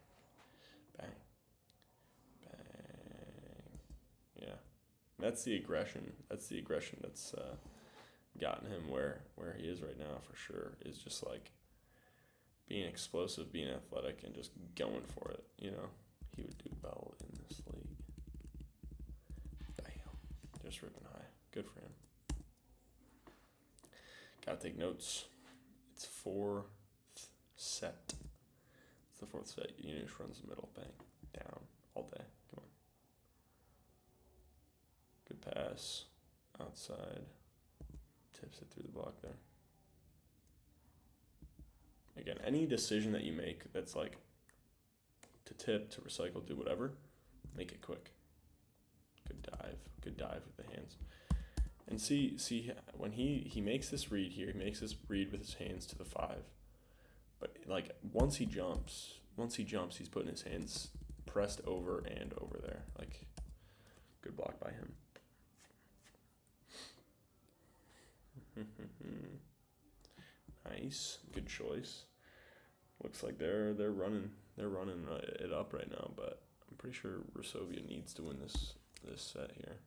Bang. Bang. Yeah. That's the aggression. That's gotten him where he is right now for sure, is just like being explosive, being athletic, and just going for it, you know? He would do well in this league. Bam. Just ripping high. Good for him. Gotta take notes. It's fourth set. It's the fourth set. Janusz runs the middle. Bang. Down. All day. Come on. Good pass. Outside. Tips it through the block there. Again, any decision that you make that's like to tip, to recycle, do whatever, make it quick. Good dive with the hands. And see when he makes this read here, he makes this read with his hands to the 5. But like once he jumps, he's putting his hands pressed over and over there. Like, good block by him. Nice, good choice. Looks like they're running it up right now, but I'm pretty sure Resovia needs to win this set here.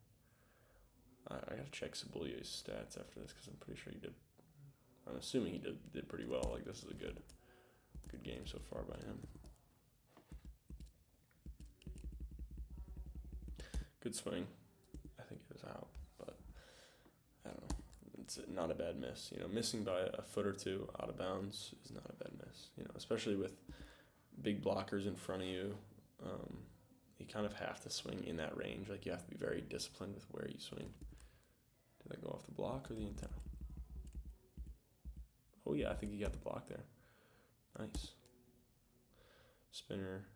I gotta check Cebulj's stats after this because I'm pretty sure he did. I'm assuming he did pretty well. Like, this is a good game so far by him. Good swing. I think it was out, but I don't know. It's not a bad miss. You know, missing by a foot or two out of bounds is not a bad miss. You know, especially with big blockers in front of you. You kind of have to swing in that range. Like, you have to be very disciplined with where you swing. Did that go off the block or the antenna? Oh yeah, I think he got the block there. Nice. Spinner.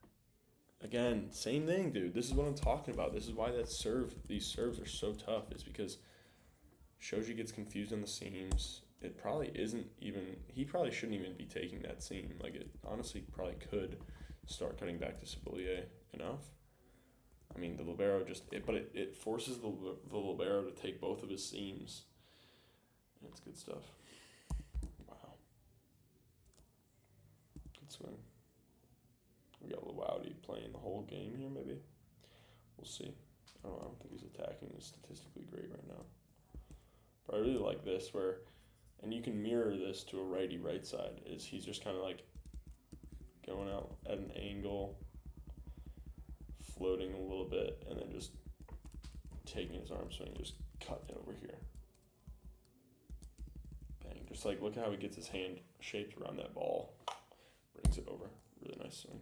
Again, same thing, dude. This is what I'm talking about. This is why these serves are so tough, is because Shoji gets confused on the seams. It probably isn't even, he probably shouldn't even be taking that seam. Like, it honestly probably could start cutting back to Cebulj enough. I mean, the libero it forces the libero to take both of his seams. And it's good stuff. Wow. Good swing. We got Louati playing the whole game here, maybe. We'll see. I don't think he's attacking is statistically great right now. But I really like this where, and you can mirror this to a righty right side, is he's just kind of like going out at an angle, floating a little bit, and then just taking his arm swing, just cutting it over here. Bang. Just like, look at how he gets his hand shaped around that ball. Brings it over. Really nice swing.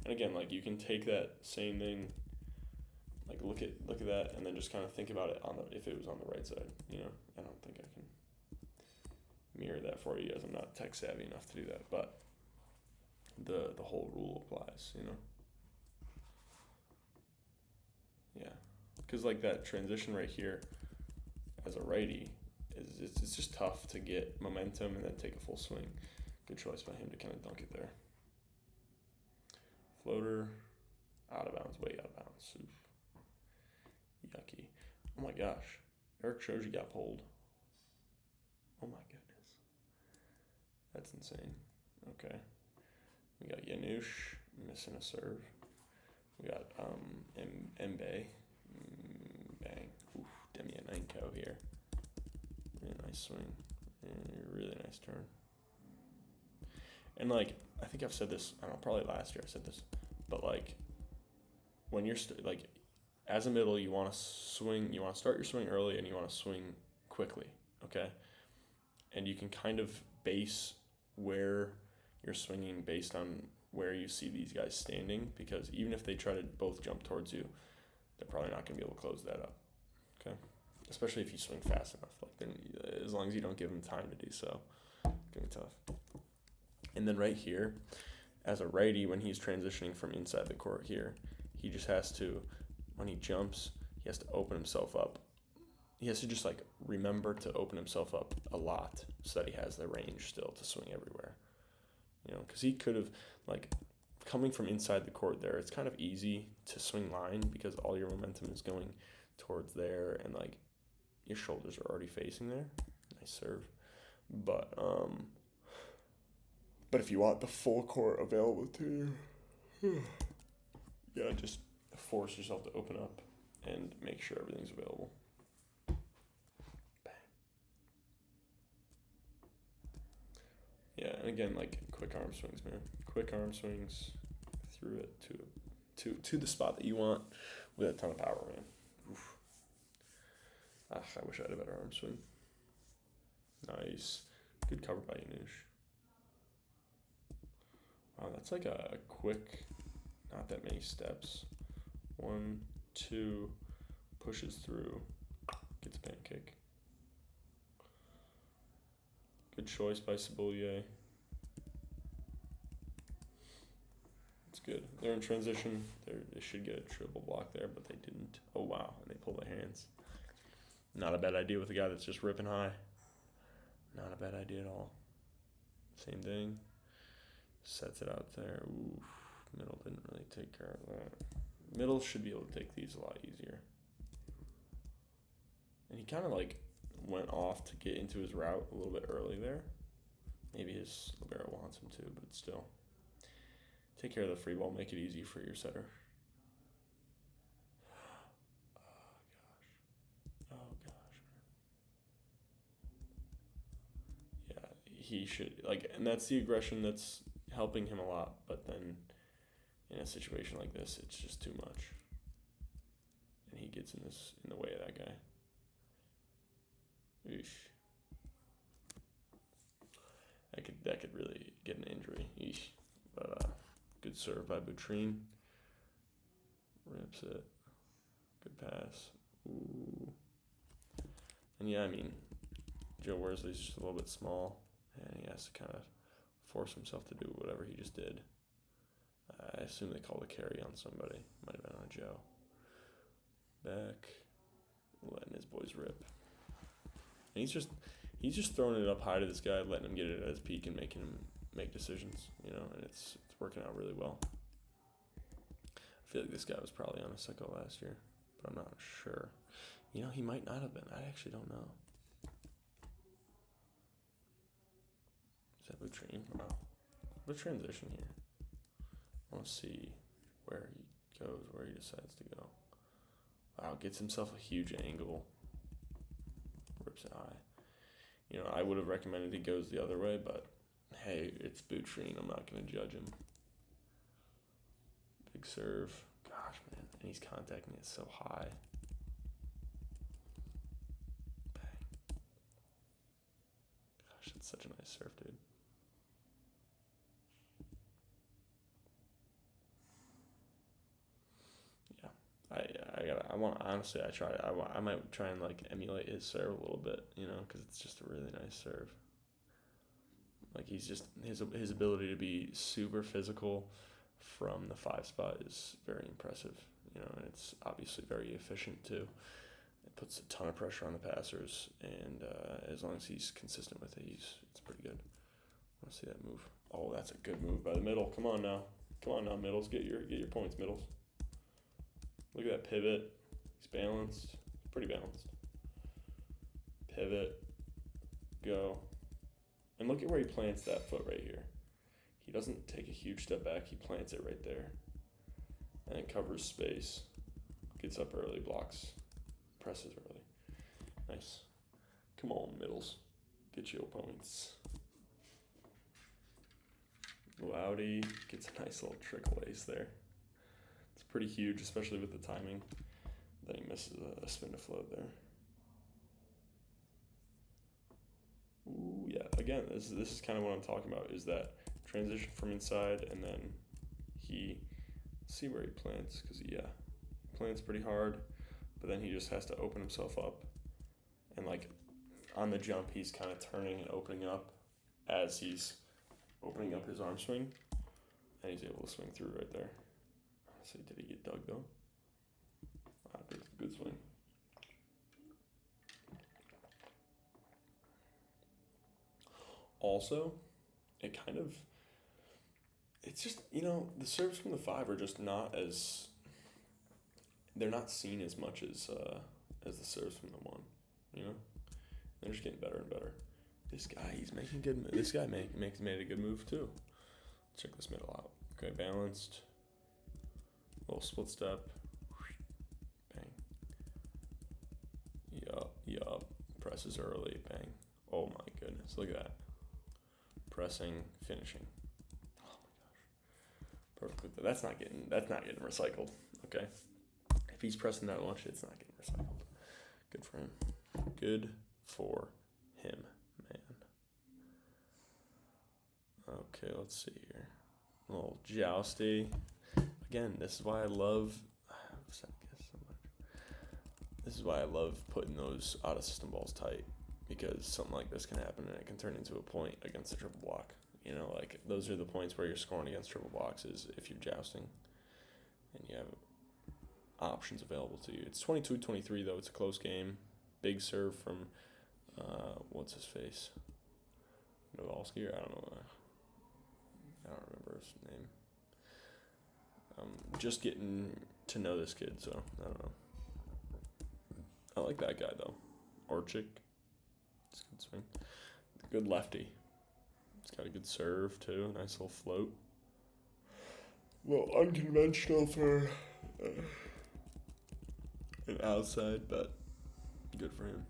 And again, like, you can take that same thing, like, look at that, and then just kind of think about it if it was on the right side, you know? I don't think I can mirror that for you, as I'm not tech savvy enough to do that, but the whole rule applies, you know? Yeah, because like that transition right here as a righty it's just tough to get momentum and then take a full swing. Good choice by him to kind of dunk it there. Floater, out of bounds, way out of bounds. Oof. Yucky. Oh my gosh, Eric Shoji got pulled. Oh my goodness, that's insane. Okay, we got Janusz missing a serve. We got Mbe. Bang. Oof, Demianenko here. Really nice swing. Really nice turn. And like, I think I've said this, I don't know, probably last year I said this, but like, when you're as a middle, you want to swing, you want to start your swing early and you want to swing quickly, okay? And you can kind of base where you're swinging based on where you see these guys standing, because even if they try to both jump towards you, they're probably not going to be able to close that up, okay? Especially if you swing fast enough. Like, then, as long as you don't give them time to do so, it's going to be tough. And then right here, as a righty, when he's transitioning from inside the court here, he just has to, when he jumps, he has to open himself up. He has to just like remember to open himself up a lot so that he has the range still to swing everywhere. You know, because he could have, like, coming from inside the court there, it's kind of easy to swing line because all your momentum is going towards there and like your shoulders are already facing there. Nice serve. But if you want the full court available to you, you gotta just force yourself to open up and make sure everything's available. Bang. Yeah, and again, like, quick arm swings, man. Quick arm swings through it to the spot that you want with a ton of power, man. Oof. I wish I had a better arm swing. Nice. Good cover by Janusz. Wow, that's like a quick, not that many steps. 1, 2, pushes through, gets a pancake. Good choice by Cebulj. It's good. They're in transition. They should get a triple block there, but they didn't. Oh, wow, and they pull their hands. Not a bad idea with a guy that's just ripping high. Not a bad idea at all. Same thing. Sets it out there. Oof. Middle didn't really take care of that. Middle should be able to take these a lot easier. And he kind of like went off to get into his route a little bit early there. Maybe his libero wants him to, but still. Take care of the free ball. Make it easy for your setter. Oh gosh. Yeah, he should, like, and that's the aggression that's helping him a lot, but then in a situation like this, it's just too much. And he gets in the way of that guy. Eesh. That could really get an injury. Eesh. But good serve by Butryn. Rips it. Good pass. Ooh. And yeah, I mean, Joe Worsley's just a little bit small, and he has to kind of force himself to do whatever he just did. I assume they called a carry on somebody. Might have been on Joe. Back. Letting his boys rip. And he's just throwing it up high to this guy, letting him get it at his peak and making him make decisions, you know, and it's working out really well. I feel like this guy was probably on Asseco last year, but I'm not sure. You know, he might not have been. I actually don't know. Is that Butryn? Wow. What a transition here. I want to see where he goes, where he decides to go. Wow, gets himself a huge angle. Rips it high. You know, I would have recommended he goes the other way, but hey, it's Butryn. I'm not going to judge him. Big serve. Gosh, man. And he's contacting it so high. Bang. Gosh, that's such a nice serve, dude. I might try and like emulate his serve a little bit, you know, because it's just a really nice serve. Like, he's just, his ability to be super physical from the 5 spot is very impressive, you know, and it's obviously very efficient too. It puts a ton of pressure on the passers, and as long as he's consistent with it, it's pretty good. I want to see that move. Oh, that's a good move by the middle. Come on now, middles, get your points, middles. Look at that pivot. He's balanced. He's pretty balanced. Pivot. Go. And look at where he plants that foot right here. He doesn't take a huge step back. He plants it right there. And it covers space. Gets up early, blocks, presses early. Nice. Come on, middles. Get your points. Louati gets a nice little trickle ace there. It's pretty huge, especially with the timing. Then he misses a spin to float there. Ooh, yeah. Again, this is kind of what I'm talking about, is that transition from inside, and then he, see where he plants, because he plants pretty hard, but then he just has to open himself up, and like on the jump he's kind of turning and opening up as he's opening up his arm swing, and he's able to swing through right there. Honestly, did he get dug though? Wow, good swing. Also, it's just, the serves from the 5 are just not as, they're not seen as much as the serves from the 1, They're just getting better and better. This guy, he's making good, this guy made a good move too. Check this middle out. Okay, balanced. Little split step. Bang. Yup. Presses early, bang. Oh my goodness, look at that. Pressing, finishing. Oh my gosh. Perfect. That's not getting recycled. Okay. If he's pressing that much, it's not getting recycled. Good for him. Good for him, man. Okay, let's see here. A little jousty. Again, this is why I love. This is why I love putting those out of system balls tight, because something like this can happen and it can turn into a point against the triple block. Like those are the points where you're scoring against triple blocks, is if you're jousting and you have options available to you. It's 22-23 though. It's a close game. Big serve from what's his face? Novalsky, or I don't know. I don't remember his name. I'm just getting to know this kid, so I don't know. I like that guy though. Orchik. It's a good swing. Good lefty. It's got a good serve too. Nice little float. Well, unconventional for an outside, but good for him,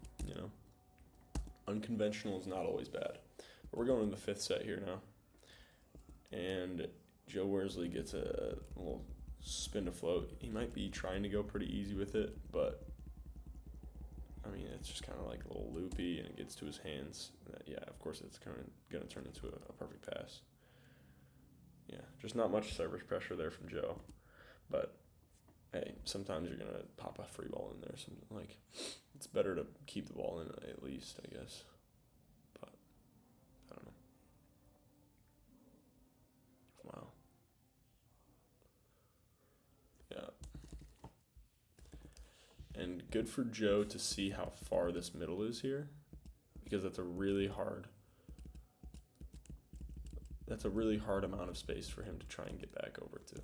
Unconventional is not always bad. But we're going in the 5th set here now. And Joe Worsley gets a little spin to float. He might be trying to go pretty easy with it, but it's just kind of like a little loopy, and it gets to his hands. Yeah, of course it's going to turn into a perfect pass. Yeah, just not much service pressure there from Joe. But, hey, sometimes you're going to pop a free ball in there. It's better to keep the ball in at least, I guess. But, I don't know. Wow. Yeah. And good for Joe to see how far this middle is here, because that's a really hard amount of space for him to try and get back over to.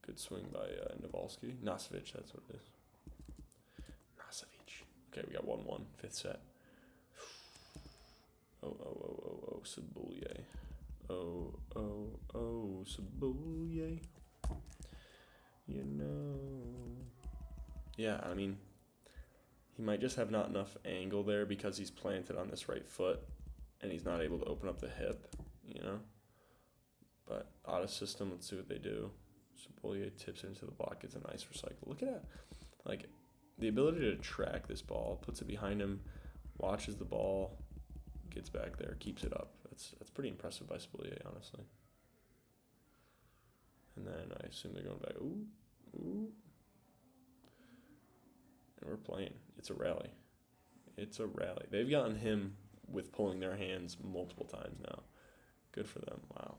Good swing by Novalsky. Nasevich, that's what it is. Nasevich. Okay, we got 1-1, 5th set. Oh, Cebulj. Oh, Cebulj. Yeah, he might just have not enough angle there because he's planted on this right foot and he's not able to open up the hip, But out of system, let's see what they do. Cebulj tips it into the block, gets a nice recycle. Look at that. The ability to track this ball, puts it behind him, watches the ball, gets back there, keeps it up. That's pretty impressive by Cebulj, honestly. And then I assume they're going back. Ooh. And we're playing. It's a rally. They've gotten him with pulling their hands multiple times now. Good for them. Wow.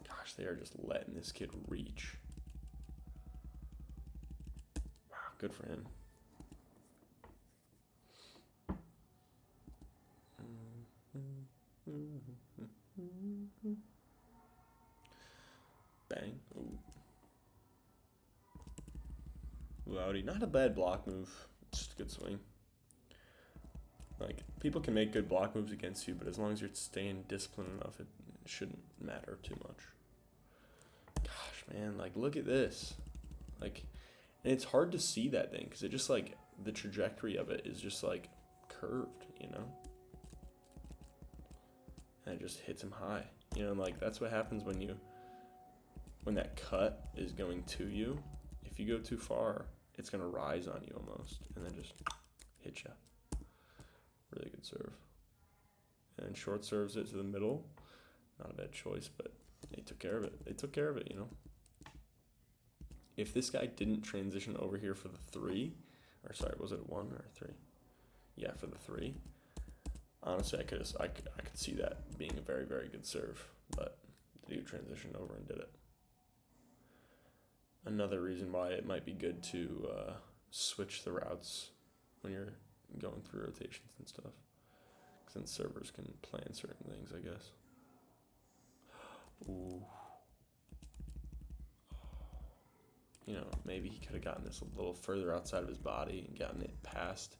Gosh, they are just letting this kid reach. Wow, good for him. Bang. Ooh. Louati, not a bad block move. It's just a good swing. People can make good block moves against you, but as long as you're staying disciplined enough, it shouldn't matter too much. Gosh, man, look at this. And it's hard to see that thing because it just like the trajectory of it is just like curved, you know? And it just hits him high. You know, and like that's what happens when that cut is going to you. If you go too far, it's gonna rise on you almost and then just hit you. Really good serve. And short serves it to the middle. Not a bad choice, but they took care of it. They took care of it, you know. If this guy didn't transition over here for the 3, or sorry, was it 1 or 3? Yeah, for the 3. Honestly, I could see that being a very, very good serve, but the dude transitioned over and did it. Another reason why it might be good to switch the routes when you're going through rotations and stuff, because then servers can plan certain things, I guess. Ooh. You know, maybe he could have gotten this a little further outside of his body and gotten it past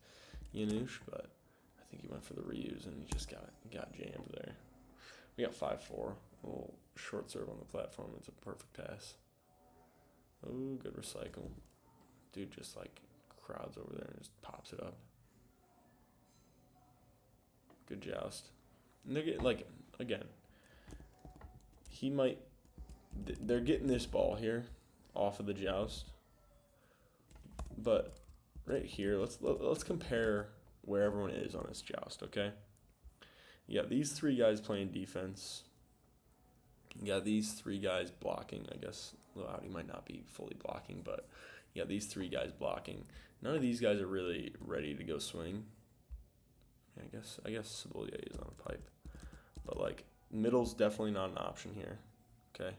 Janusz, but I think he went for the reuse and he just got jammed there. We got 5-4. A little short serve on the platform. It's a perfect pass. Oh, good recycle. Dude just like crowds over there and just pops it up. Good joust. And they're getting, like, again, they're getting this ball here off of the joust, but right here, let's compare where everyone is on this joust, okay? You got these 3 guys playing defense. You got these 3 guys blocking. I guess Louati might not be fully blocking, but you got these 3 guys blocking. None of these guys are really ready to go swing. I guess Cebulj is on a pipe, but like middle's definitely not an option here. Okay,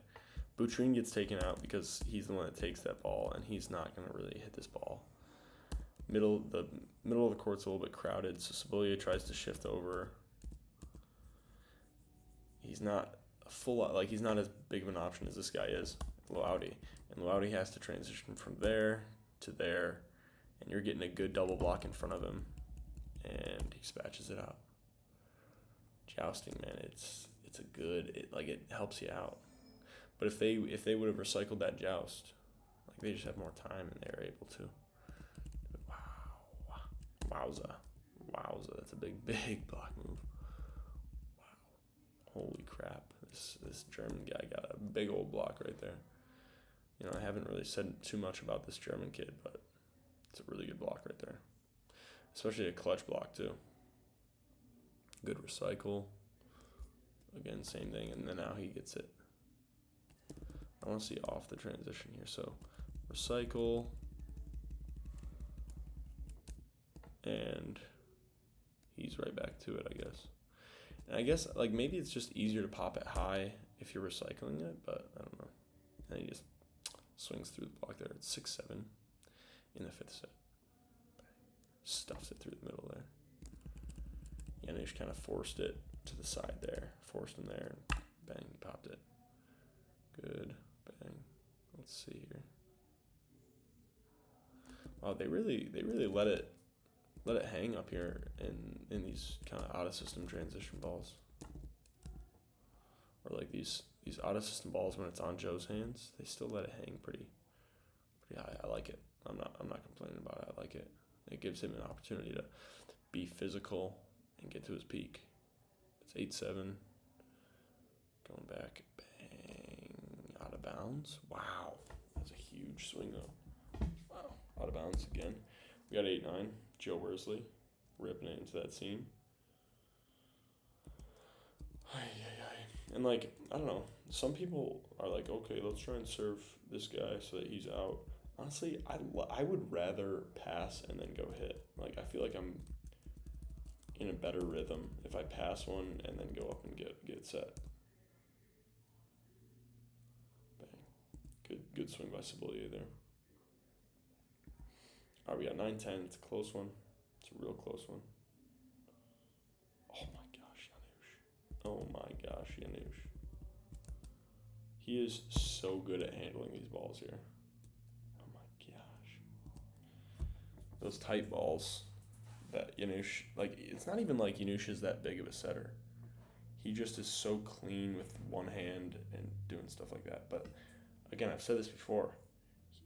Butryn gets taken out because he's the one that takes that ball, and he's not gonna really hit this ball. The middle of the court's a little bit crowded, so Cebulj tries to shift over. He's not he's not as big of an option as this guy is, Louati, and Louati has to transition from there to there, and you're getting a good double block in front of him. And he spatches it out. Jousting, man, it helps you out. But if they would have recycled that joust, like they just have more time and they're able to. Wowza, that's a big block move. Wow, holy crap, this German guy got a big old block right there. You know, I haven't really said too much about this German kid, but it's a really good block right there. Especially a clutch block, too. Good recycle. Again, same thing, and then now he gets it. I want to see off the transition here. So, recycle. And he's right back to it, I guess. And I guess, like, maybe it's just easier to pop it high if you're recycling it, but I don't know. And he just swings through the block there. It's 6-7 in the 5th set. Stuffs it through the middle there. Janusz kind of forced it to the side there. Forced him there. And bang, he popped it. Good. Bang. Let's see here. Wow, they really let it hang up here in these kind of out of system transition balls. Or like these out of system balls when it's on Joe's hands, they still let it hang pretty high. I like it. I'm not complaining about it. I like it. It gives him an opportunity to be physical and get to his peak. It's 8-7. Going back. Bang. Out of bounds. Wow. That's a huge swing, though. Wow. Out of bounds again. We got 8-9. Joe Worsley ripping it into that seam. And, like, I don't know. Some people are like, okay, let's try and serve this guy so that he's out. Honestly, I would rather pass and then go hit. Like, I feel like I'm in a better rhythm if I pass one and then go up and get set. Bang. Good swing by Cebulj there. All right, we got 9-10. It's a close one. It's a real close one. Oh, my gosh, Janusz. Oh, my gosh, Janusz. He is so good at handling these balls here. Those tight balls that Janusz, like, it's not even like Janusz is that big of a setter. He just is so clean with one hand and doing stuff like that. But again, I've said this before.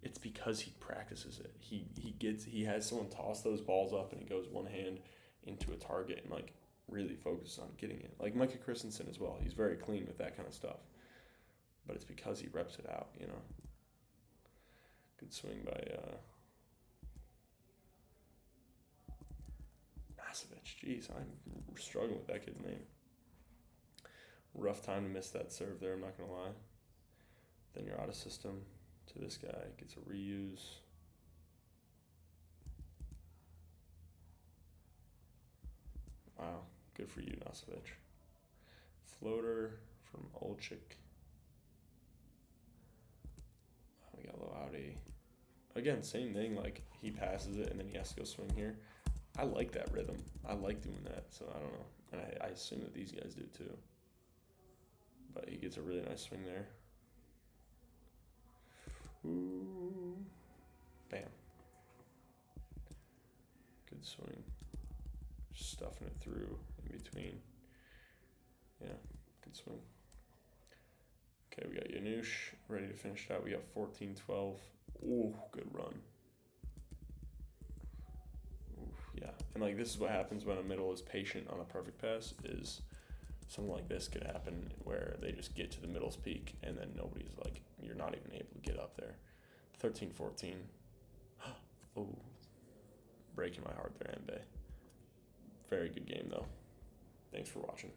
it's because he practices it. He has someone toss those balls up and he goes one hand into a target and like really focuses on getting it. Like Micah Christensen as well. He's very clean with that kind of stuff. But it's because he reps it out, you know. Good swing by Nasevich. Jeez, I'm struggling with that kid's name. Rough time to miss that serve there, I'm not going to lie. Then you're out of system to this guy. Gets a reuse. Wow, good for you, Nasevich. Floater from Olchik. We got Louati. Again, same thing. Like, he passes it and then he has to go swing here. I like that rhythm. I like doing that. So, I don't know. And I assume that these guys do too. But he gets a really nice swing there. Ooh. Bam. Good swing. Just stuffing it through in between. Yeah, good swing. Okay, we got Janusz ready to finish it out. We got 14-12. Ooh, good run. Ooh, yeah, and like this is what happens when a middle is patient on a perfect pass is something like this could happen where they just get to the middle's peak and then nobody's like, you're not even able to get up there. 13-14. Ooh, breaking my heart there, Mbe. Very good game though. Thanks for watching.